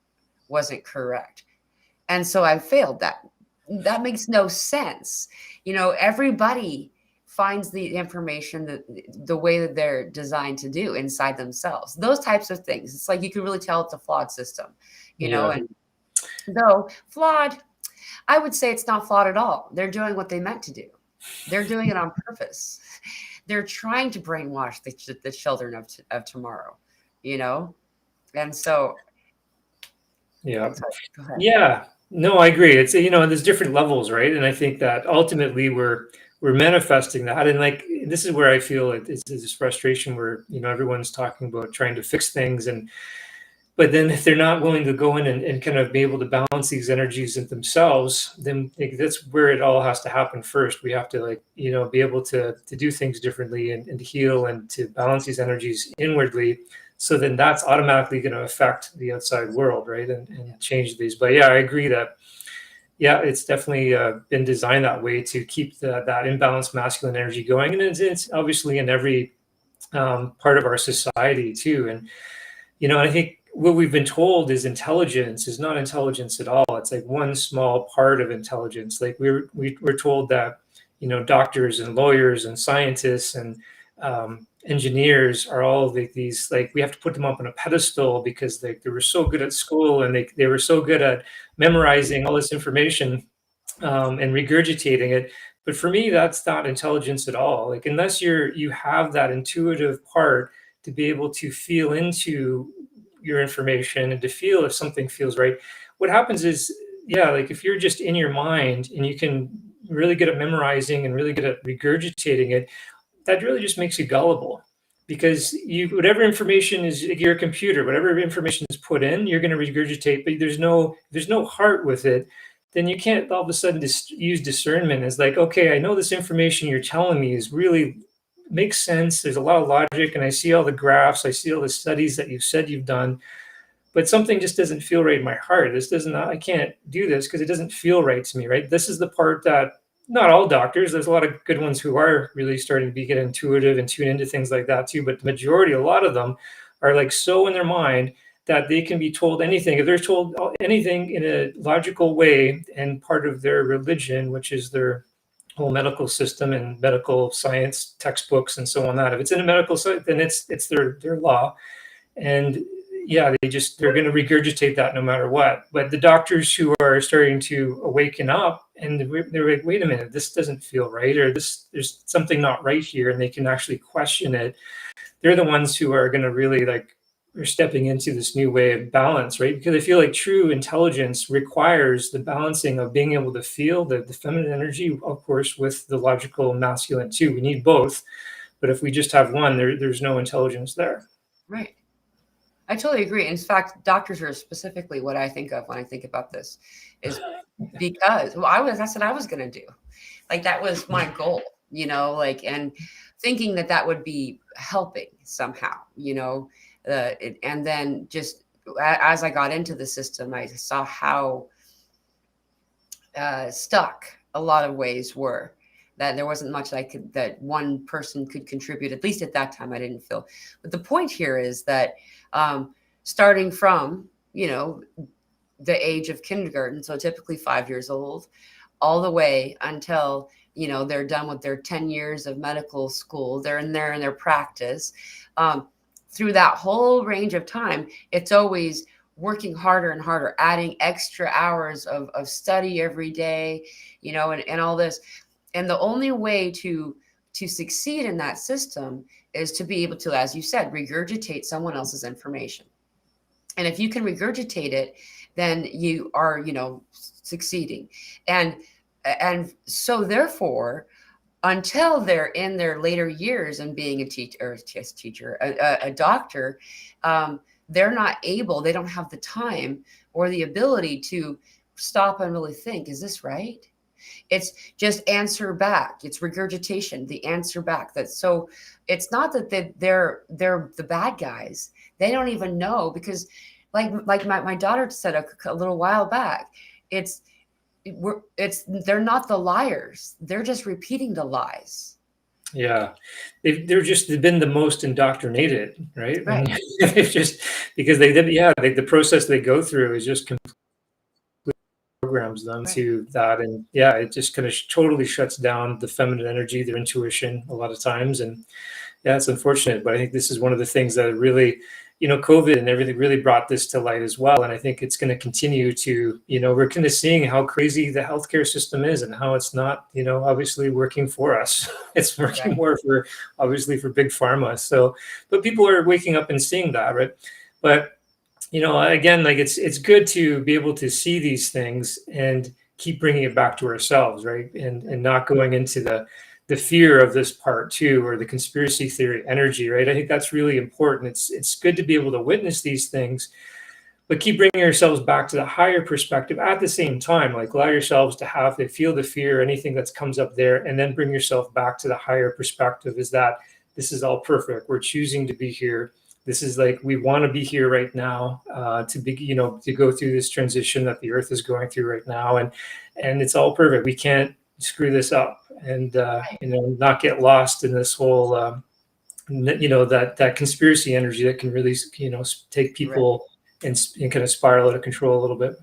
wasn't correct, and so I failed. That makes no sense. Everybody finds the information the way that they're designed to do inside themselves. Those types of things. It's like you can really tell it's a flawed system, Yeah. and though flawed, I would say it's not flawed at all. They're doing what they meant to do. They're doing it on purpose. They're trying to brainwash the children of tomorrow, you know? And so, Yeah. I'm sorry, go ahead. Yeah, no, I agree. It's there's different levels, right? And I think that ultimately we're manifesting that, and like this is where I feel it's this frustration where everyone's talking about trying to fix things, and but then if they're not willing to go in and kind of be able to balance these energies in themselves, then like, that's where it all has to happen first. We have to like be able to do things differently and to heal and to balance these energies inwardly, so then that's automatically going to affect the outside world, right? And change these. But yeah, I agree that yeah, it's definitely been designed that way to keep that imbalanced masculine energy going, and it's obviously in every part of our society too. And I think what we've been told is intelligence is not intelligence at all. It's like one small part of intelligence. Like we're told that doctors and lawyers and scientists and engineers are all these, like we have to put them up on a pedestal because they were so good at school, and they were so good at memorizing all this information and regurgitating it. But for me, that's not intelligence at all. Like unless you have that intuitive part to be able to feel into your information and to feel if something feels right. What happens is, yeah, like if you're just in your mind and you can really good at memorizing and really good at regurgitating it, that really just makes you gullible, because whatever information is your computer, whatever information is put in, you're going to regurgitate, but there's no heart with it. Then you can't all of a sudden use discernment as like, okay, I know this information you're telling me is really makes sense. There's a lot of logic, and I see all the graphs, I see all the studies that you've said you've done, but something just doesn't feel right in my heart. This doesn't, I can't do this because it doesn't feel right to me, right? This is the part that not all doctors, there's a lot of good ones who are really starting to get intuitive and tune into things like that too. But the majority, a lot of them are like so in their mind that they can be told anything. If they're told anything in a logical way and part of their religion, which is their whole medical system and medical science textbooks and so on, that if it's in a medical site, then it's their law. And yeah, they're going to regurgitate that no matter what. But the doctors who are starting to awaken up, and they're like, wait a minute, this doesn't feel right, or there's something not right here, and they can actually question it. They're the ones who are going to really like are stepping into this new way of balance, right? Because I feel like true intelligence requires the balancing of being able to feel the feminine energy, of course, with the logical masculine too. We need both, but if we just have one, there's no intelligence there. Right. I totally agree. In fact, doctors are specifically what I think of when I think about this, is because, well, that's what I was going to do. Like, that was my goal, like, and thinking that would be helping somehow, and then just as I got into the system, I saw how stuck a lot of ways were, that there wasn't much that one person could contribute. At least at that time, I didn't feel. But the point here is that starting from, the age of kindergarten, so typically 5 years old, all the way until, they're done with their 10 years of medical school, they're in there in their practice. Through that whole range of time, it's always working harder and harder, adding extra hours of study every day, and all this. And the only way to succeed in that system is to be able to, as you said, regurgitate someone else's information. And if you can regurgitate it, then you are, succeeding. And so therefore, until they're in their later years and being a teacher, or just teacher, a doctor, they're not able, they don't have the time or the ability to stop and really think, is this right? It's just answer back. It's regurgitation, the answer back. That's so it's not that they're the bad guys. They don't even know, because like my daughter said a little while back, it's they're not the liars. They're just repeating the lies. Yeah, they've been the most indoctrinated, right? Right. And they've just because they did, yeah, the process they go through is just programs them Right. to that, and yeah, it just kind of totally shuts down the feminine energy, their intuition, a lot of times, and yeah, it's unfortunate, but I think this is one of the things that really, COVID and everything really brought this to light as well. And I think it's going to continue to, we're kind of seeing how crazy the healthcare system is and how it's not, obviously working for us. It's working Right. more for, obviously, for big pharma. So, but people are waking up and seeing that, right? But, again, like it's good to be able to see these things and keep bringing it back to ourselves, right? And not going into the fear of this part too, or the conspiracy theory energy, right? I think that's really important. It's good to be able to witness these things, but keep bringing ourselves back to the higher perspective at the same time. Like allow yourselves to feel the fear, anything that comes up there, and then bring yourself back to the higher perspective. Is that this is all perfect? We're choosing to be here. This is like we want to be here right now, to be, to go through this transition that the earth is going through right now, and it's all perfect. We can't screw this up, and not get lost in this whole that conspiracy energy that can really take Right. people and kind of spiral out of control a little bit.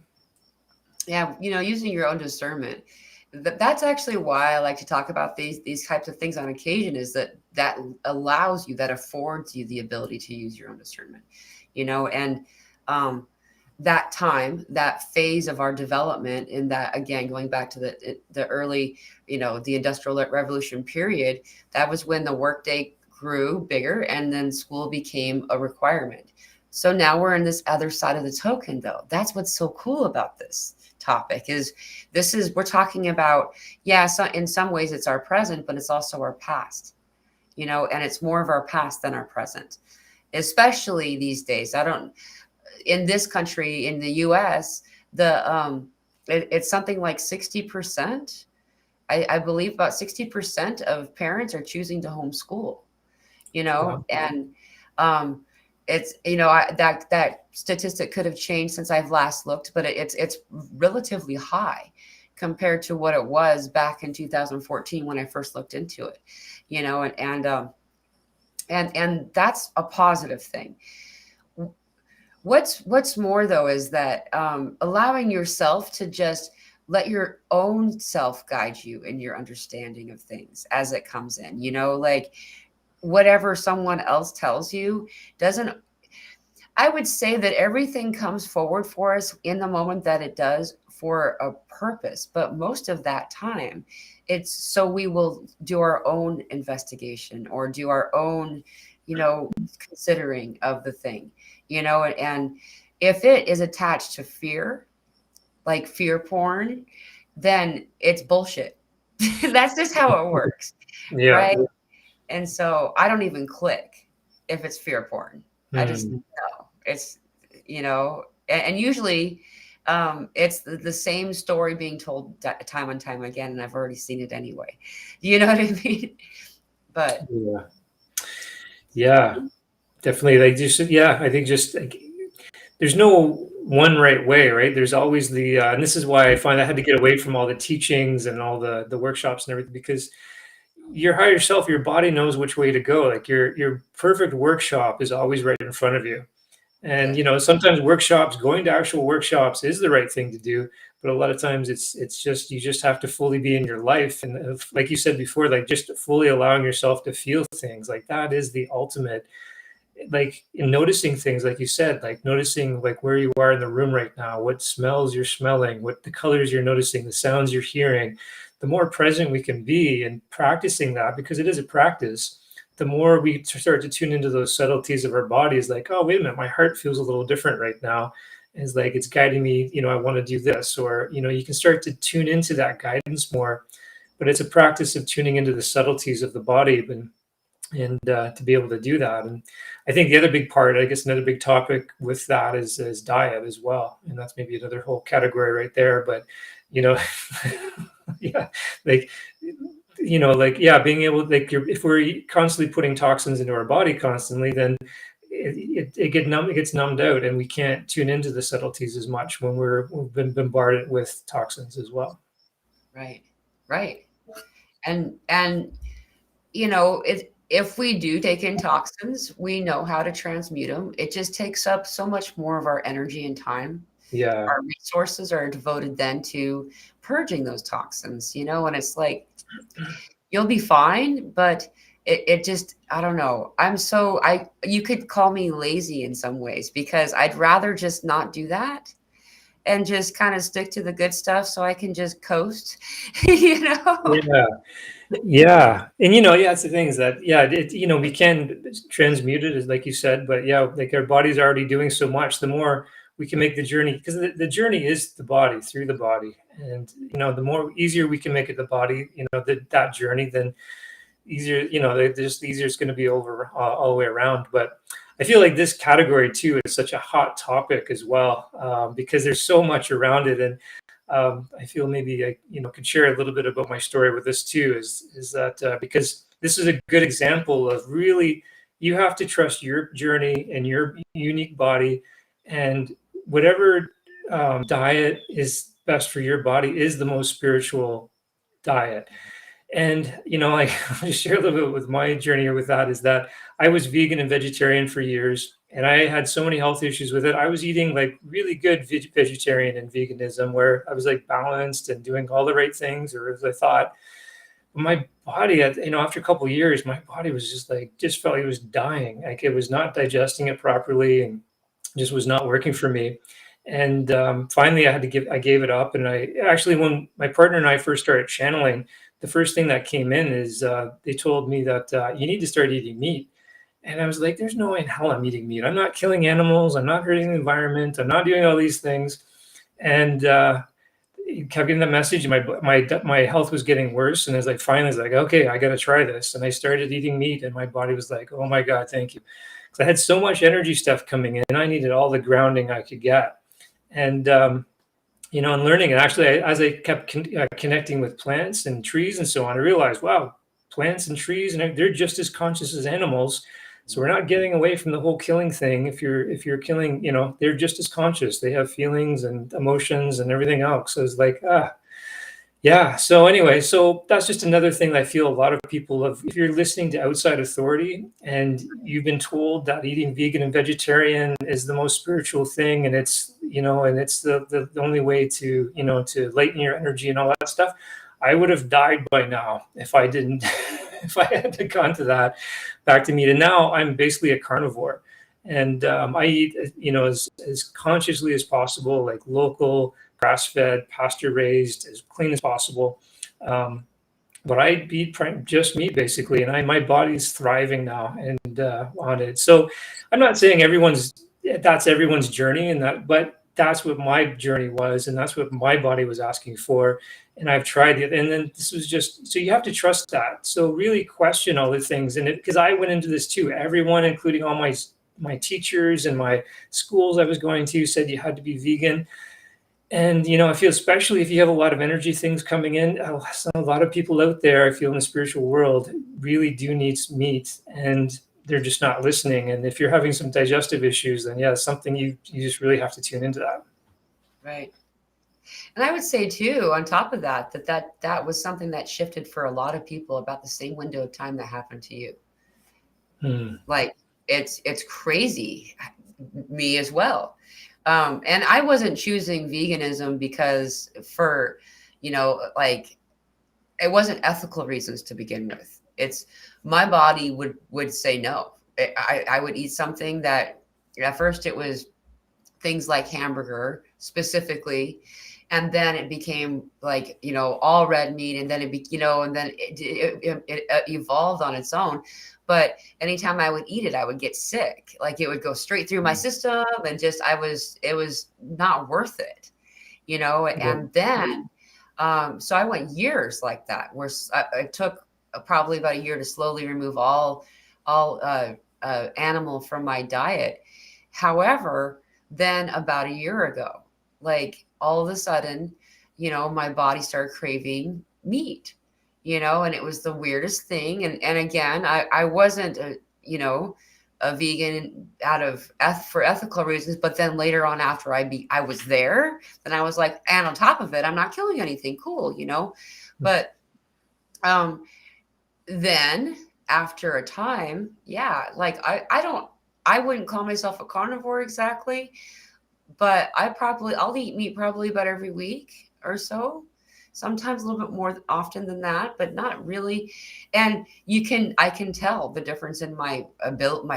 Yeah, using your own discernment. That's actually why I like to talk about these types of things on occasion, is that allows you, that affords you the ability to use your own discernment, and um, that time, that phase of our development, in that, again, going back to the early, the industrial revolution period, that was when the workday grew bigger and then school became a requirement. So now we're in this other side of the token, though. That's what's so cool about this topic, is we're talking about, yeah, so in some ways it's our present, but it's also our past, and it's more of our past than our present, especially these days. I don't In this country, in the US, it's something like 60%. I believe about 60% of parents are choosing to homeschool, Wow. and um, it's, that statistic could have changed since I've last looked, but it's relatively high compared to what it was back in 2014 when I first looked into it, and that's a positive thing. What's more, though, is that allowing yourself to just let your own self guide you in your understanding of things as it comes in, like whatever someone else tells you doesn't. I would say that everything comes forward for us in the moment that it does, for a purpose, but most of that time it's so we will do our own investigation or do our own, considering of the thing, and if it is attached to fear, like fear porn, then it's bullshit. That's just how it works, Yeah. right? And so I don't even click if it's fear porn. I just Hmm. know it's, and usually it's the same story being told time and time again, and I've already seen it anyway. You know what I mean? But Yeah. Yeah. Definitely. Like just yeah, I think just like there's no one right way, right? There's always and this is why I find I had to get away from all the teachings and all the workshops and everything, because your higher self, your body knows which way to go. Like your perfect workshop is always right in front of you. And yes, sometimes going to actual workshops is the right thing to do, but a lot of times it's just you just have to fully be in your life, and like you said before, like just fully allowing yourself to feel things. Like that is the ultimate, like in noticing things, like you said, like noticing like where you are in the room right now, what smells you're smelling, what the colors you're noticing, the sounds you're hearing. The more present we can be and practicing that, because it is a practice, the more we start to tune into those subtleties of our bodies, like, oh, wait a minute, my heart feels a little different right now. It's like it's guiding me, I want to do this, or you can start to tune into that guidance more. But it's a practice of tuning into the subtleties of the body, and to be able to do that. And I think the other big part, I guess, another big topic with that is diet as well, and that's maybe another whole category right there. But you know, yeah, like like being able, like, if we're constantly putting toxins into our body constantly, then it gets numbed out, and we can't tune into the subtleties as much when we've been bombarded with toxins as well. Right. Right. And if we do take in toxins, we know how to transmute them. It just takes up so much more of our energy and time. Yeah. Our resources are devoted then to purging those toxins, and it's like you'll be fine, but it just, I don't know. You could call me lazy in some ways because I'd rather just not do that and just kind of stick to the good stuff so I can just coast, you know? Yeah. Yeah, and yeah, it's the thing is that, yeah, we can transmute it, as like you said, but yeah, like our body's already doing so much. The more we can make the journey, because the journey is the body, through the body, and the more easier we can make it the body, that journey, then easier, just easier it's going to be over all the way around. But I feel like this category too is such a hot topic as well, because there's so much around it. And I feel maybe I could share a little bit about my story with this too. Is that because this is a good example of really, you have to trust your journey and your unique body, and whatever diet is best for your body is the most spiritual diet. And like, I'll just share a little bit with my journey with that, is that I was vegan and vegetarian for years, and I had so many health issues with it. I was eating like really good vegetarian and veganism, where I was like balanced and doing all the right things, or as I thought. But my body, after a couple of years, my body was just felt like it was dying. Like it was not digesting it properly, and just was not working for me. And finally, I gave it up. And I actually, when my partner and I first started channeling, the first thing that came in is they told me that you need to start eating meat. And I was like, there's no way in hell I'm eating meat. I'm not killing animals. I'm not hurting the environment. I'm not doing all these things. And kept getting the message. My health was getting worse. And as I finally was like, okay, I got to try this. And I started eating meat, and my body was like, oh my God, thank you. Because I had so much energy stuff coming in, and I needed all the grounding I could get. And and learning, and actually, as I kept connecting with plants and trees and so on, I realized, wow, plants and trees, and they're just as conscious as animals. So we're not getting away from the whole killing thing. If you're killing, they're just as conscious. They have feelings and emotions and everything else. So it's like, yeah. So anyway, so that's just another thing that I feel a lot of people have. If you're listening to outside authority and you've been told that eating vegan and vegetarian is the most spiritual thing, and it's the only way to lighten your energy and all that stuff, I would have died by now if I didn't, if I had to gone to that, back to meat. And now I'm basically a carnivore, and I eat, as consciously as possible, like local, grass-fed, pasture-raised, as clean as possible. But I eat just meat basically, and my body's thriving now and on it. So I'm not saying that's everyone's journey, but that's what my journey was, and that's what my body was asking for. And I've tried it, and then this was just, so you have to trust that. So really question all the things, and because I went into this too. Everyone, including all my teachers and my schools I was going to, said you had to be vegan. And I feel, especially if you have a lot of energy things coming in, a lot of people out there, I feel, in the spiritual world really do need meat, and they're just not listening. And if you're having some digestive issues, then yeah, it's something you just really have to tune into that. Right. And I would say too, on top of that was something that shifted for a lot of people about the same window of time that happened to you. Like it's crazy, me as well. And I wasn't choosing veganism because like it wasn't ethical reasons to begin with. It's my body would say no. I would eat something that at first it was things like hamburger specifically, and then it became like, all red meat, and then and then it evolved on its own. But anytime I would eat it, I would get sick. Like, it would go straight through my system, and just it was not worth it, Yeah. and then so I went years like that, where it took probably about a year to slowly remove all animal from my diet. However, then about a year ago, like, all of a sudden, my body started craving meat, and it was the weirdest thing. And again, I wasn't a vegan for ethical reasons, but then later on, after I was there, then I was like, and on top of it, I'm not killing anything, cool, but um then after a time, yeah, like, I wouldn't call myself a carnivore exactly, but I'll eat meat probably about every week or so. Sometimes a little bit more often than that, but not really. And I can tell the difference in my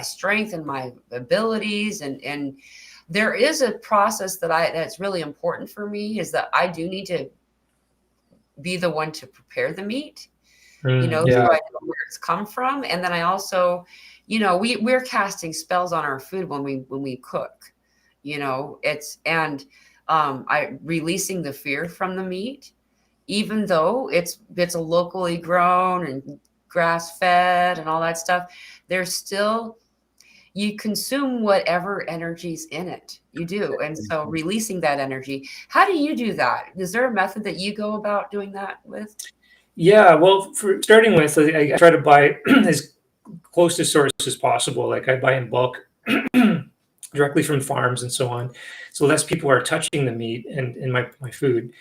strength and my abilities. And there is a process that's really important for me, is that I do need to be the one to prepare the meat, so Yeah. I know where it's come from. And then I also, we're casting spells on our food when we cook, it's, and I releasing the fear from the meat, even though it's a locally grown and grass fed and all that stuff. There's still, you consume whatever energy's in it, you do. And so releasing that energy, how do you do that? Is there a method that you go about doing that with? Yeah, well, for starting with, I try to buy as close to source as possible. Like, I buy in bulk directly from farms and so on. So less people are touching the meat and in my food.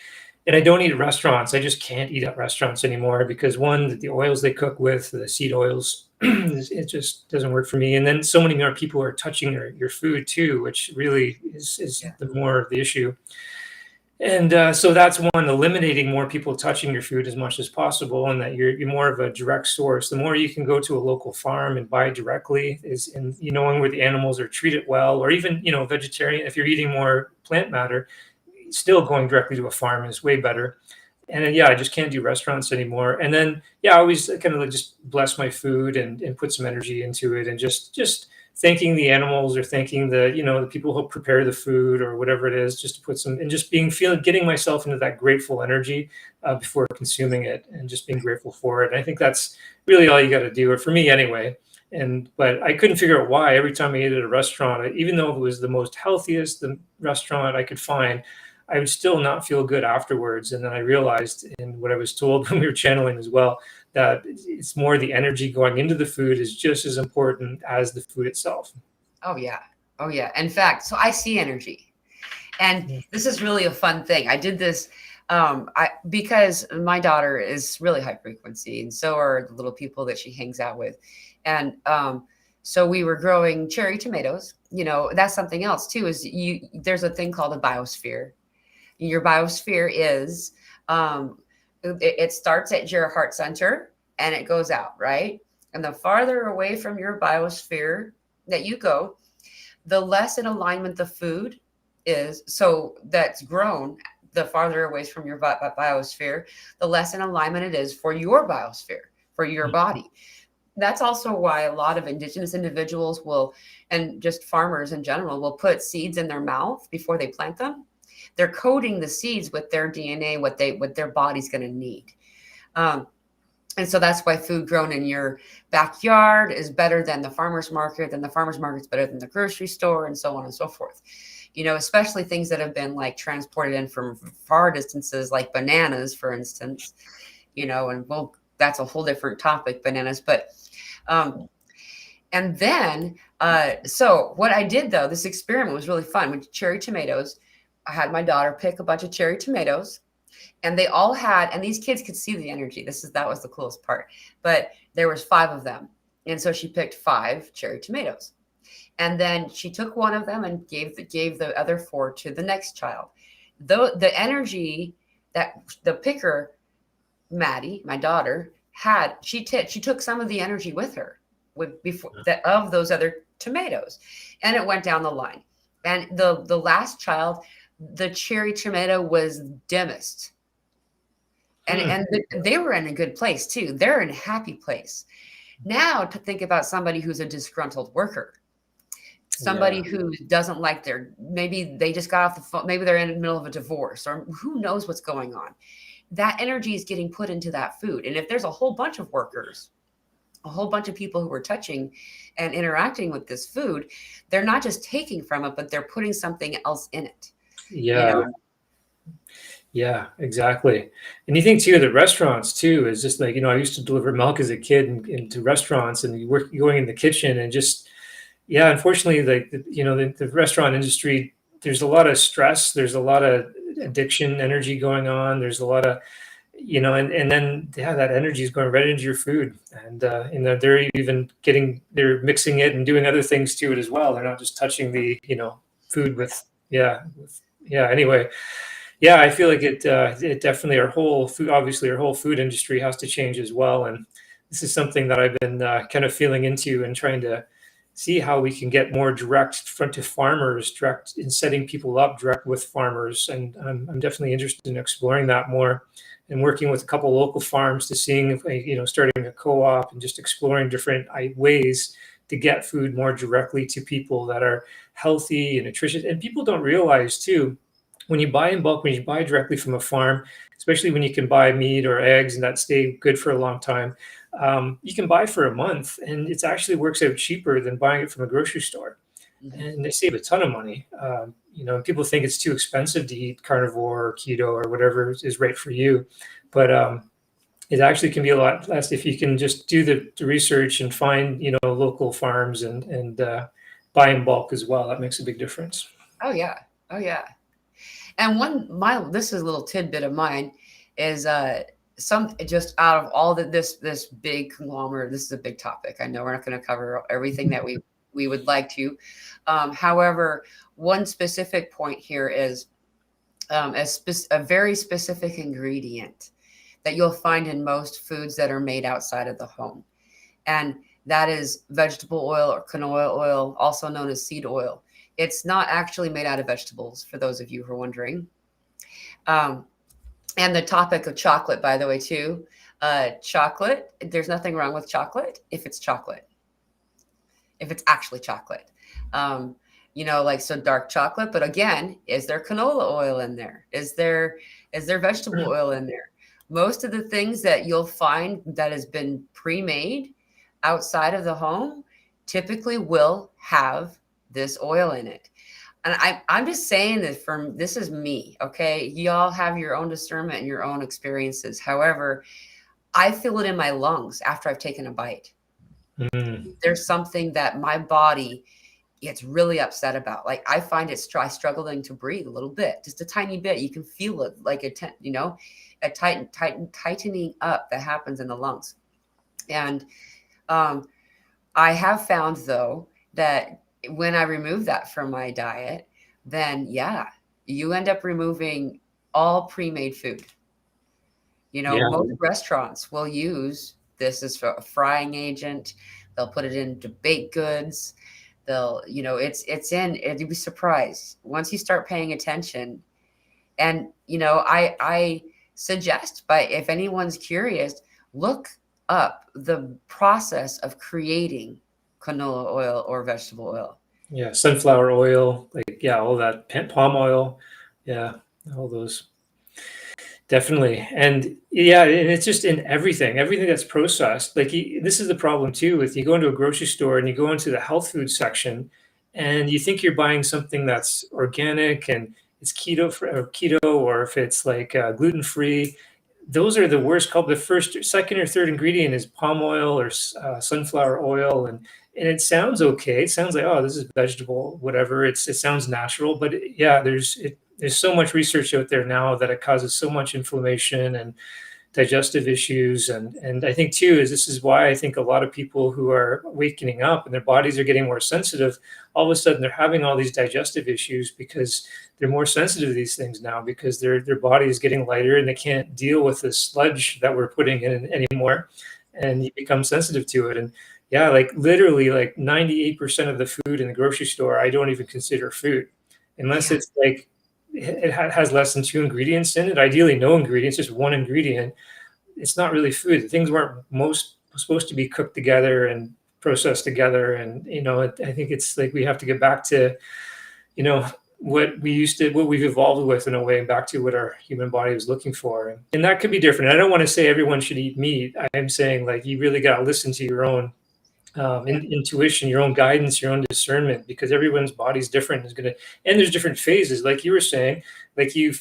And I don't eat at restaurants. I just can't eat at restaurants anymore because, one, the oils they cook with, the seed oils, it just doesn't work for me. And then so many more people are touching your food too, which really is Yeah. the more of the issue. And so that's one, eliminating more people touching your food as much as possible, and that you're more of a direct source. The more you can go to a local farm and buy directly, is in knowing where the animals are treated well, or even vegetarian. If you're eating more plant matter, still going directly to a farm is way better. And then, yeah, I just can't do restaurants anymore. And then, yeah, I always kind of like just bless my food and put some energy into it, and just thanking the animals, or thanking the people who prepare the food or whatever it is, just to put some, and just getting myself into that grateful energy before consuming it, and just being grateful for it. And I think that's really all you got to do, or for me anyway. But I couldn't figure out why every time I ate at a restaurant, even though it was the most healthiest the restaurant I could find, I would still not feel good afterwards. And then I realized, in what I was told when we were channeling as well, that it's more the energy going into the food is just as important as the food itself. Oh yeah. Oh yeah. In fact, so I see energy. And Yeah. this is really a fun thing. I did this because my daughter is really high frequency, and so are the little people that she hangs out with. And so we were growing cherry tomatoes. That's something else too, is there's a thing called a biosphere. Your biosphere is it starts at your heart center and it goes out, right? And the farther away from your biosphere that you go, the less in alignment the food is. So that's grown, the farther away from your biosphere, the less in alignment it is for your biosphere, for your body. That's also why a lot of indigenous individuals will, and just farmers in general, will put seeds in their mouth before they plant them. They're coding the seeds with their DNA, what their body's going to need. Um, and so that's why food grown in your backyard is better than the farmer's market, then the farmer's market's better than the grocery store, and so on and so forth. Especially things that have been like transported in from far distances, like bananas, for instance, and well, that's a whole different topic, bananas. But, and then, so what I did though, this experiment was really fun with cherry tomatoes. I had my daughter pick a bunch of cherry tomatoes, and they all had, and these kids could see the energy. That was the coolest part. But there was 5 of them. And so she picked 5 cherry tomatoes. And then she took one of them and gave the other 4 to the next child. The energy that the picker, Maddie, my daughter, had, she took some of the energy with her before that of those other tomatoes, and it went down the line. And the last child, the cherry tomato was dimmest. And Hmm. they were in a good place too. They're in a happy place. Now to think about somebody who's a disgruntled worker, somebody Yeah. who doesn't like maybe they just got off the phone, maybe they're in the middle of a divorce, or who knows what's going on. That energy is getting put into that food. And if there's a whole bunch of workers, a whole bunch of people who are touching and interacting with this food, they're not just taking from it, but they're putting something else in it. You Yeah. know, Yeah, exactly. And you think too, the restaurants too is just like, I used to deliver milk as a kid into restaurants, and you work going in the kitchen and just, yeah, unfortunately, like, the restaurant industry, there's a lot of stress, there's a lot of addiction energy going on. There's a lot of, and then, yeah, that energy is going right into your food. And, they're mixing it and doing other things to it as well. They're not just touching the, food with, yeah, yeah. Anyway, yeah, I feel like it definitely, our whole food, obviously our whole food industry has to change as well. And this is something that I've been kind of feeling into and trying to see how we can get more direct front to farmers, direct in setting people up direct with farmers. And I'm definitely interested in exploring that more and working with a couple local farms to seeing if, starting a co-op and just exploring different ways to get food more directly to people that are healthy and nutritious. And people don't realize too, when you buy in bulk, when you buy directly from a farm, especially when you can buy meat or eggs and that stay good for a long time, you can buy for a month, and it actually works out cheaper than buying it from a grocery store. mhm. And they save a ton of money. People think it's too expensive to eat carnivore or keto or whatever is right for you, but it actually can be a lot less if you can just do the research and find local farms and buy in bulk as well. That makes a big difference. Oh yeah. Oh yeah. And this is a little tidbit of mine is some just out of all this big conglomerate. This is a big topic. I know we're not going to cover everything that we would like to. However, one specific point here is a very specific ingredient that you'll find in most foods that are made outside of the home, and that is vegetable oil or canola oil, also known as seed oil. It's not actually made out of vegetables, for those of you who are wondering. Um, and the topic of chocolate, by the way, too. Chocolate, there's nothing wrong with chocolate if it's chocolate, if it's actually chocolate. Um, like so dark chocolate, but again, is there canola oil in there? Is there vegetable oil in there? Most of the things that you'll find that has been pre-made outside of the home typically will have this oil in it. And I'm just saying this is me, okay? Y'all have your own discernment and your own experiences. However, I feel it in my lungs after I've taken a bite. Mm. There's something that my body gets really upset about. Like I find struggling to breathe a little bit, just a tiny bit. You can feel it, like a tightening up that happens in the lungs. And um, I have found though that when I remove that from my diet, then yeah, you end up removing all pre-made food. Yeah. Most restaurants will use this as a frying agent. They'll put it into baked goods. You'd be surprised once you start paying attention. And, I suggest, if anyone's curious, look up the process of creating canola oil or vegetable oil. Yeah, sunflower oil, like, yeah, all that, palm oil, yeah, all those, definitely. And yeah, and it's just in everything that's processed. Like, this is the problem too with, you go into a grocery store and you go into the health food section, and you think you're buying something that's organic and it's keto, or if it's like gluten free. Those are the worst culprit. The first, second, or third ingredient is palm oil or sunflower oil, and it sounds okay. It sounds like, oh, this is vegetable, whatever. It sounds natural, but yeah, there's so much research out there now that it causes so much inflammation and digestive issues. And I think too, this is why I think a lot of people who are wakening up and their bodies are getting more sensitive, all of a sudden they're having all these digestive issues because they're more sensitive to these things now, because their body is getting lighter and they can't deal with the sludge that we're putting in anymore, and you become sensitive to it. And yeah, like literally like 98% of the food in the grocery store I don't even consider food, unless Yeah. it's like has less than 2 ingredients in it. Ideally, no ingredients, just one ingredient. It's not really food. Things weren't most supposed to be cooked together and processed together. And I think it's like we have to get back to you know what we've evolved with in a way, back to what our human body was looking for. And that could be different. I don't want to say everyone should eat meat. I'm saying, like, you really got to listen to your own intuition, your own guidance, your own discernment, because everyone's body's different. And there's different phases, like you were saying. Like, you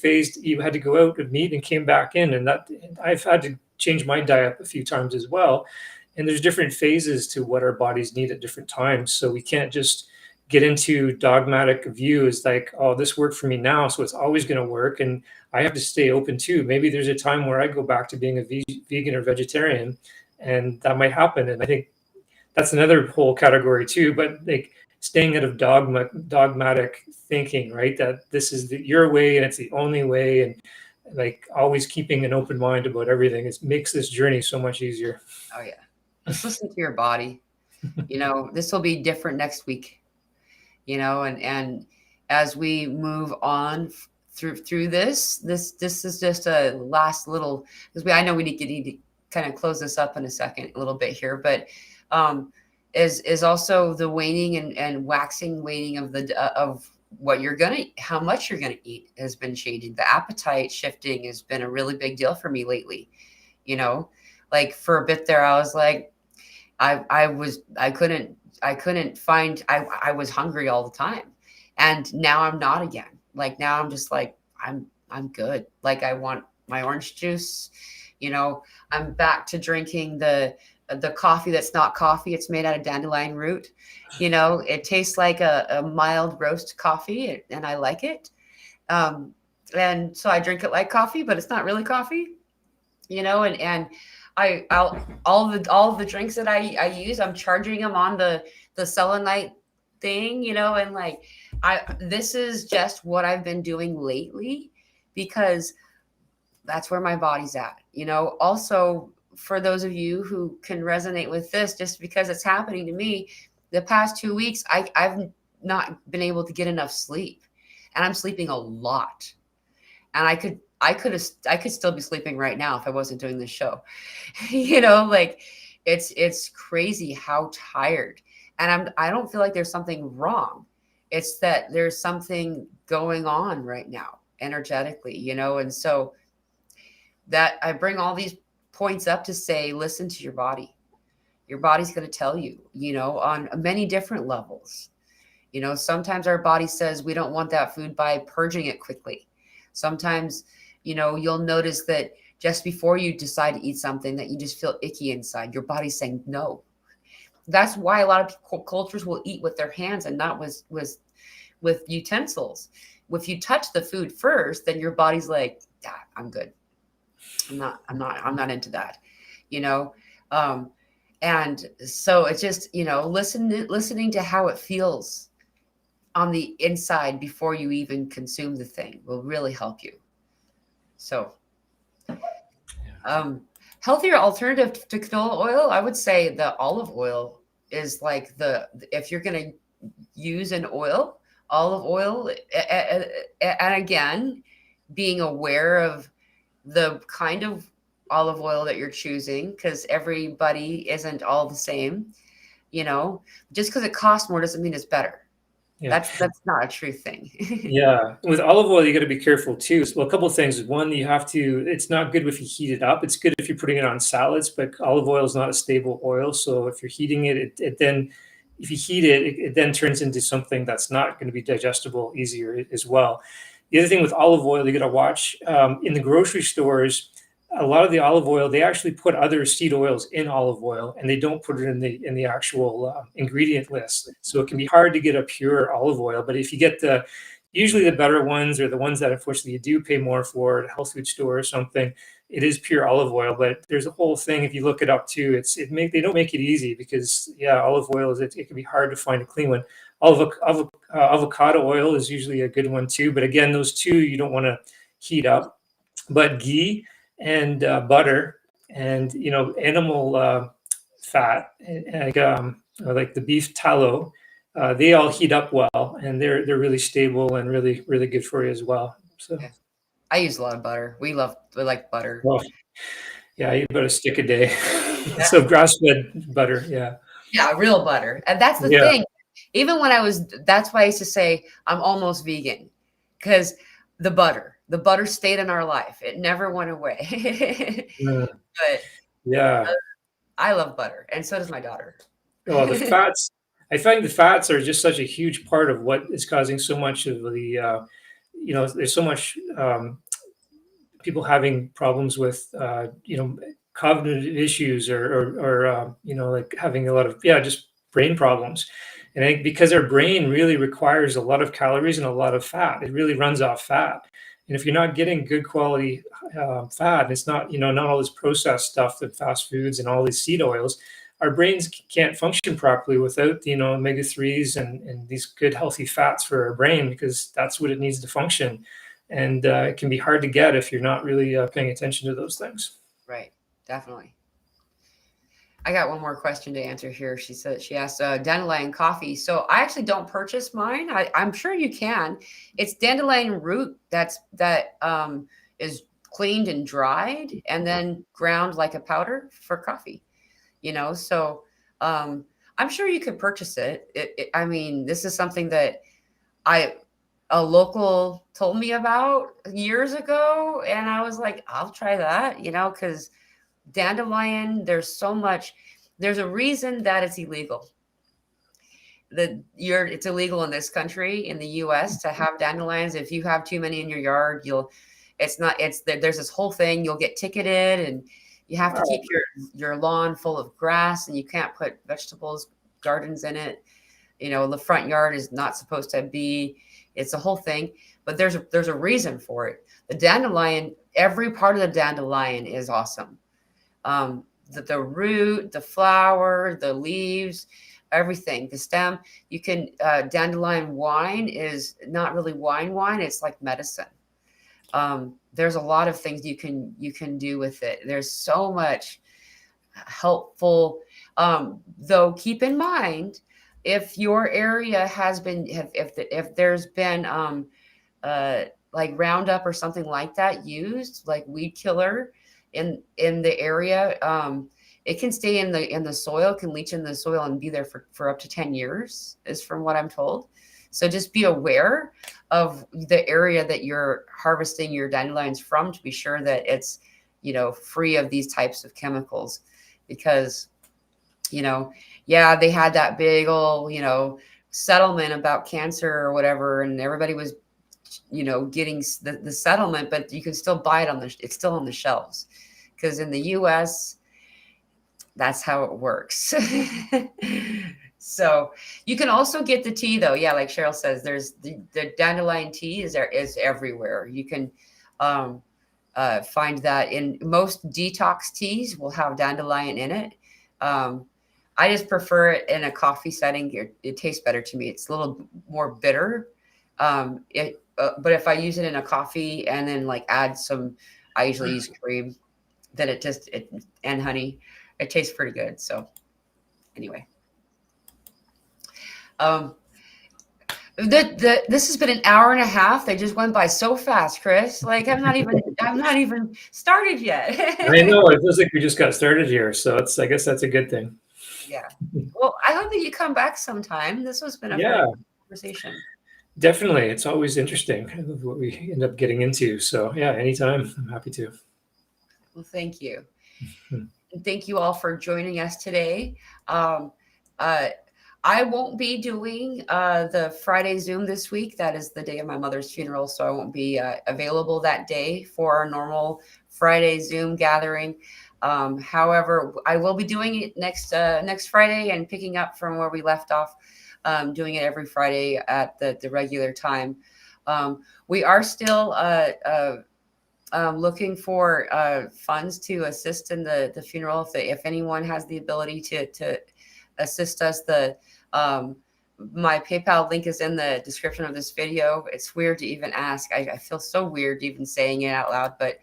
had to go out with meat and came back in, and that I've had to change my diet a few times as well. And there's different phases to what our bodies need at different times, so we can't just get into dogmatic views like, oh, this worked for me now, so it's always going to work. And I have to stay open too. Maybe there's a time where I go back to being a vegan or vegetarian, and that might happen. And I think that's another whole category too. But like, staying out of dogmatic thinking, right? That this is your way and it's the only way, and like always keeping an open mind about everything. It makes this journey so much easier. Oh yeah. Just listen to your body. This will be different next week, and as we move on through this is just a last little, because I know we need to kind of close this up in a second, a little bit here, but is also the waning and waning of what you're gonna, how much you're gonna eat has been changing. The appetite shifting has been a really big deal for me lately. Like, for a bit there, I was like, I couldn't find, I was hungry all the time, and now I'm not again. Like, now I'm just like, I'm good. Like, I want my orange juice. I'm back to drinking the coffee that's not coffee. It's made out of dandelion root. It tastes like a mild roast coffee, and I like it. And so I drink it like coffee, but it's not really coffee. And all of the drinks that I use, I'm charging them on the selenite thing, and like, this is just what I've been doing lately, because that's where my body's at. Also, for those of you who can resonate with this, just because it's happening to me, the past 2 weeks, I've not been able to get enough sleep, and I'm sleeping a lot. And I could still be sleeping right now if I wasn't doing this show. Like, it's crazy how tired. And I don't feel like there's something wrong. It's that there's something going on right now energetically, and so that I bring all these points up to say, listen to your body. Your body's going to tell you, on many different levels. Sometimes our body says we don't want that food by purging it quickly. Sometimes, you'll notice that just before you decide to eat something, that you just feel icky inside. Your body's saying no. That's why a lot of cultures will eat with their hands and not with utensils. If you touch the food first, then your body's like, I'm good. I'm not into that, and so it's just, listening to how it feels on the inside before you even consume the thing will really help you. So, healthier alternative to canola oil, I would say the olive oil is like if you're going to use an olive oil, and again, being aware of the kind of olive oil that you're choosing, because everybody isn't all the same. Just because it costs more doesn't mean it's better. Yeah. That's not a true thing. Yeah, with olive oil, you got to be careful too. Well, a couple of things. One, it's not good if you heat it up. It's good if you're putting it on salads, but olive oil is not a stable oil. So if you're heating it, it then, if you heat it, it then turns into something that's not going to be digestible easier as well. The other thing with olive oil, you got to watch in the grocery stores. A lot of the olive oil, they actually put other seed oils in olive oil, and they don't put it in the actual ingredient list. So it can be hard to get a pure olive oil. But if you get usually the better ones, or the ones that unfortunately you do pay more for at a health food store or something, it is pure olive oil. But there's a whole thing, if you look it up too, they don't make it easy, because olive oil it can be hard to find a clean one. Avocado oil is usually a good one too. But again, those two you don't want to heat up. But ghee and butter and animal fat, like the beef tallow, they all heat up well, and they're really stable and really good for you as well. So, Yeah. I use a lot of butter. We like butter. well, yeah, you about a stick a day. Yeah. So grass-fed butter, yeah, Yeah, real butter. And that's the yeah, thing. Even when that's why I used to say I'm almost vegan, because the butter stayed in our life. It never went away. mm, But yeah. I love butter, and so does my daughter. Well, the fats, I find the fats are just such a huge part of what is causing so much of the, there's so much people having problems with, cognitive issues or like having a lot of, yeah, just brain problems. And I think because our brain really requires a lot of calories and a lot of fat, it really runs off fat. And if you're not getting good quality fat, and it's not, not all this processed stuff, the fast foods and all these seed oils, our brains can't function properly without, omega-3s and these good healthy fats for our brain, because that's what it needs to function. And it can be hard to get if you're not really paying attention to those things. Right. Definitely. I got one more question to answer here. She asked dandelion coffee. So I actually don't purchase mine. I'm sure you can. It's dandelion root that is cleaned and dried and then ground like a powder for coffee. So um, I'm sure you could purchase it. I mean, this is something that I a local told me about years ago, and I was like, I'll try that. Because dandelion, there's a reason that it's illegal. It's illegal in this country, in the US, to have dandelions. If you have too many in your yard, there's this whole thing, you'll get ticketed, and you have to keep your lawn full of grass, and you can't put vegetables gardens in it. The front yard is not supposed to be. It's a whole thing, but there's a reason for it. The dandelion, every part of the dandelion is awesome. The root, the flower, the leaves, everything, the stem. You can dandelion wine is not really wine. It's like medicine. There's a lot of things you can do with it. There's so much helpful. Though keep in mind, if your area has been, if there's been uh, like Roundup or something like that used, like weed killer in the area, it can stay in the soil, can leach in the soil and be there for up to 10 years, is from what I'm told. So just be aware of the area that you're harvesting your dandelions from, to be sure that it's free of these types of chemicals, because yeah, they had that big old settlement about cancer or whatever, and everybody was getting the settlement, but you can still buy it it's still on the shelves, because in the US, that's how it works. So you can also get the tea, though. Yeah, like Cheryl says, there's the dandelion tea is everywhere. You can find that in most detox teas will have dandelion in it. I just prefer it in a coffee setting. It tastes better to me. It's a little more bitter. But if I use it in a coffee and then like add some, I usually use cream, then and honey, it tastes pretty good. So anyway, this has been an hour and a half. They just went by so fast, Chris. Like I'm not even started yet. I know, it feels like we just got started here, so I guess that's a good thing. Yeah. Well, I hope that you come back sometime. This has been a very Yeah, good conversation. definitely. It's always interesting what we end up getting into. So yeah, anytime, I'm happy to. Well, thank you. Hmm. And thank you all for joining us today. Um, uh, I won't be doing the Friday Zoom this week. That is the day of my mother's funeral, so I won't be available that day for our normal Friday Zoom gathering. However, I will be doing it next Friday and picking up from where we left off, doing it every Friday at the regular time. We are still looking for funds to assist in the funeral. If anyone has the ability to assist us, my PayPal link is in the description of this video. It's weird to even ask. I feel so weird even saying it out loud, but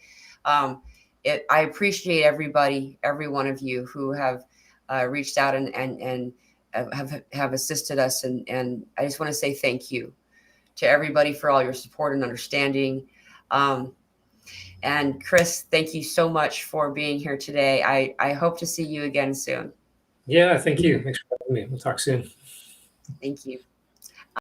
I appreciate every one of you who have reached out and have assisted us. And I just want to say thank you to everybody for all your support and understanding. And Chris, thank you so much for being here today. I hope to see you again soon. Yeah, thank you. Thanks for having me. We'll talk soon. Thank you.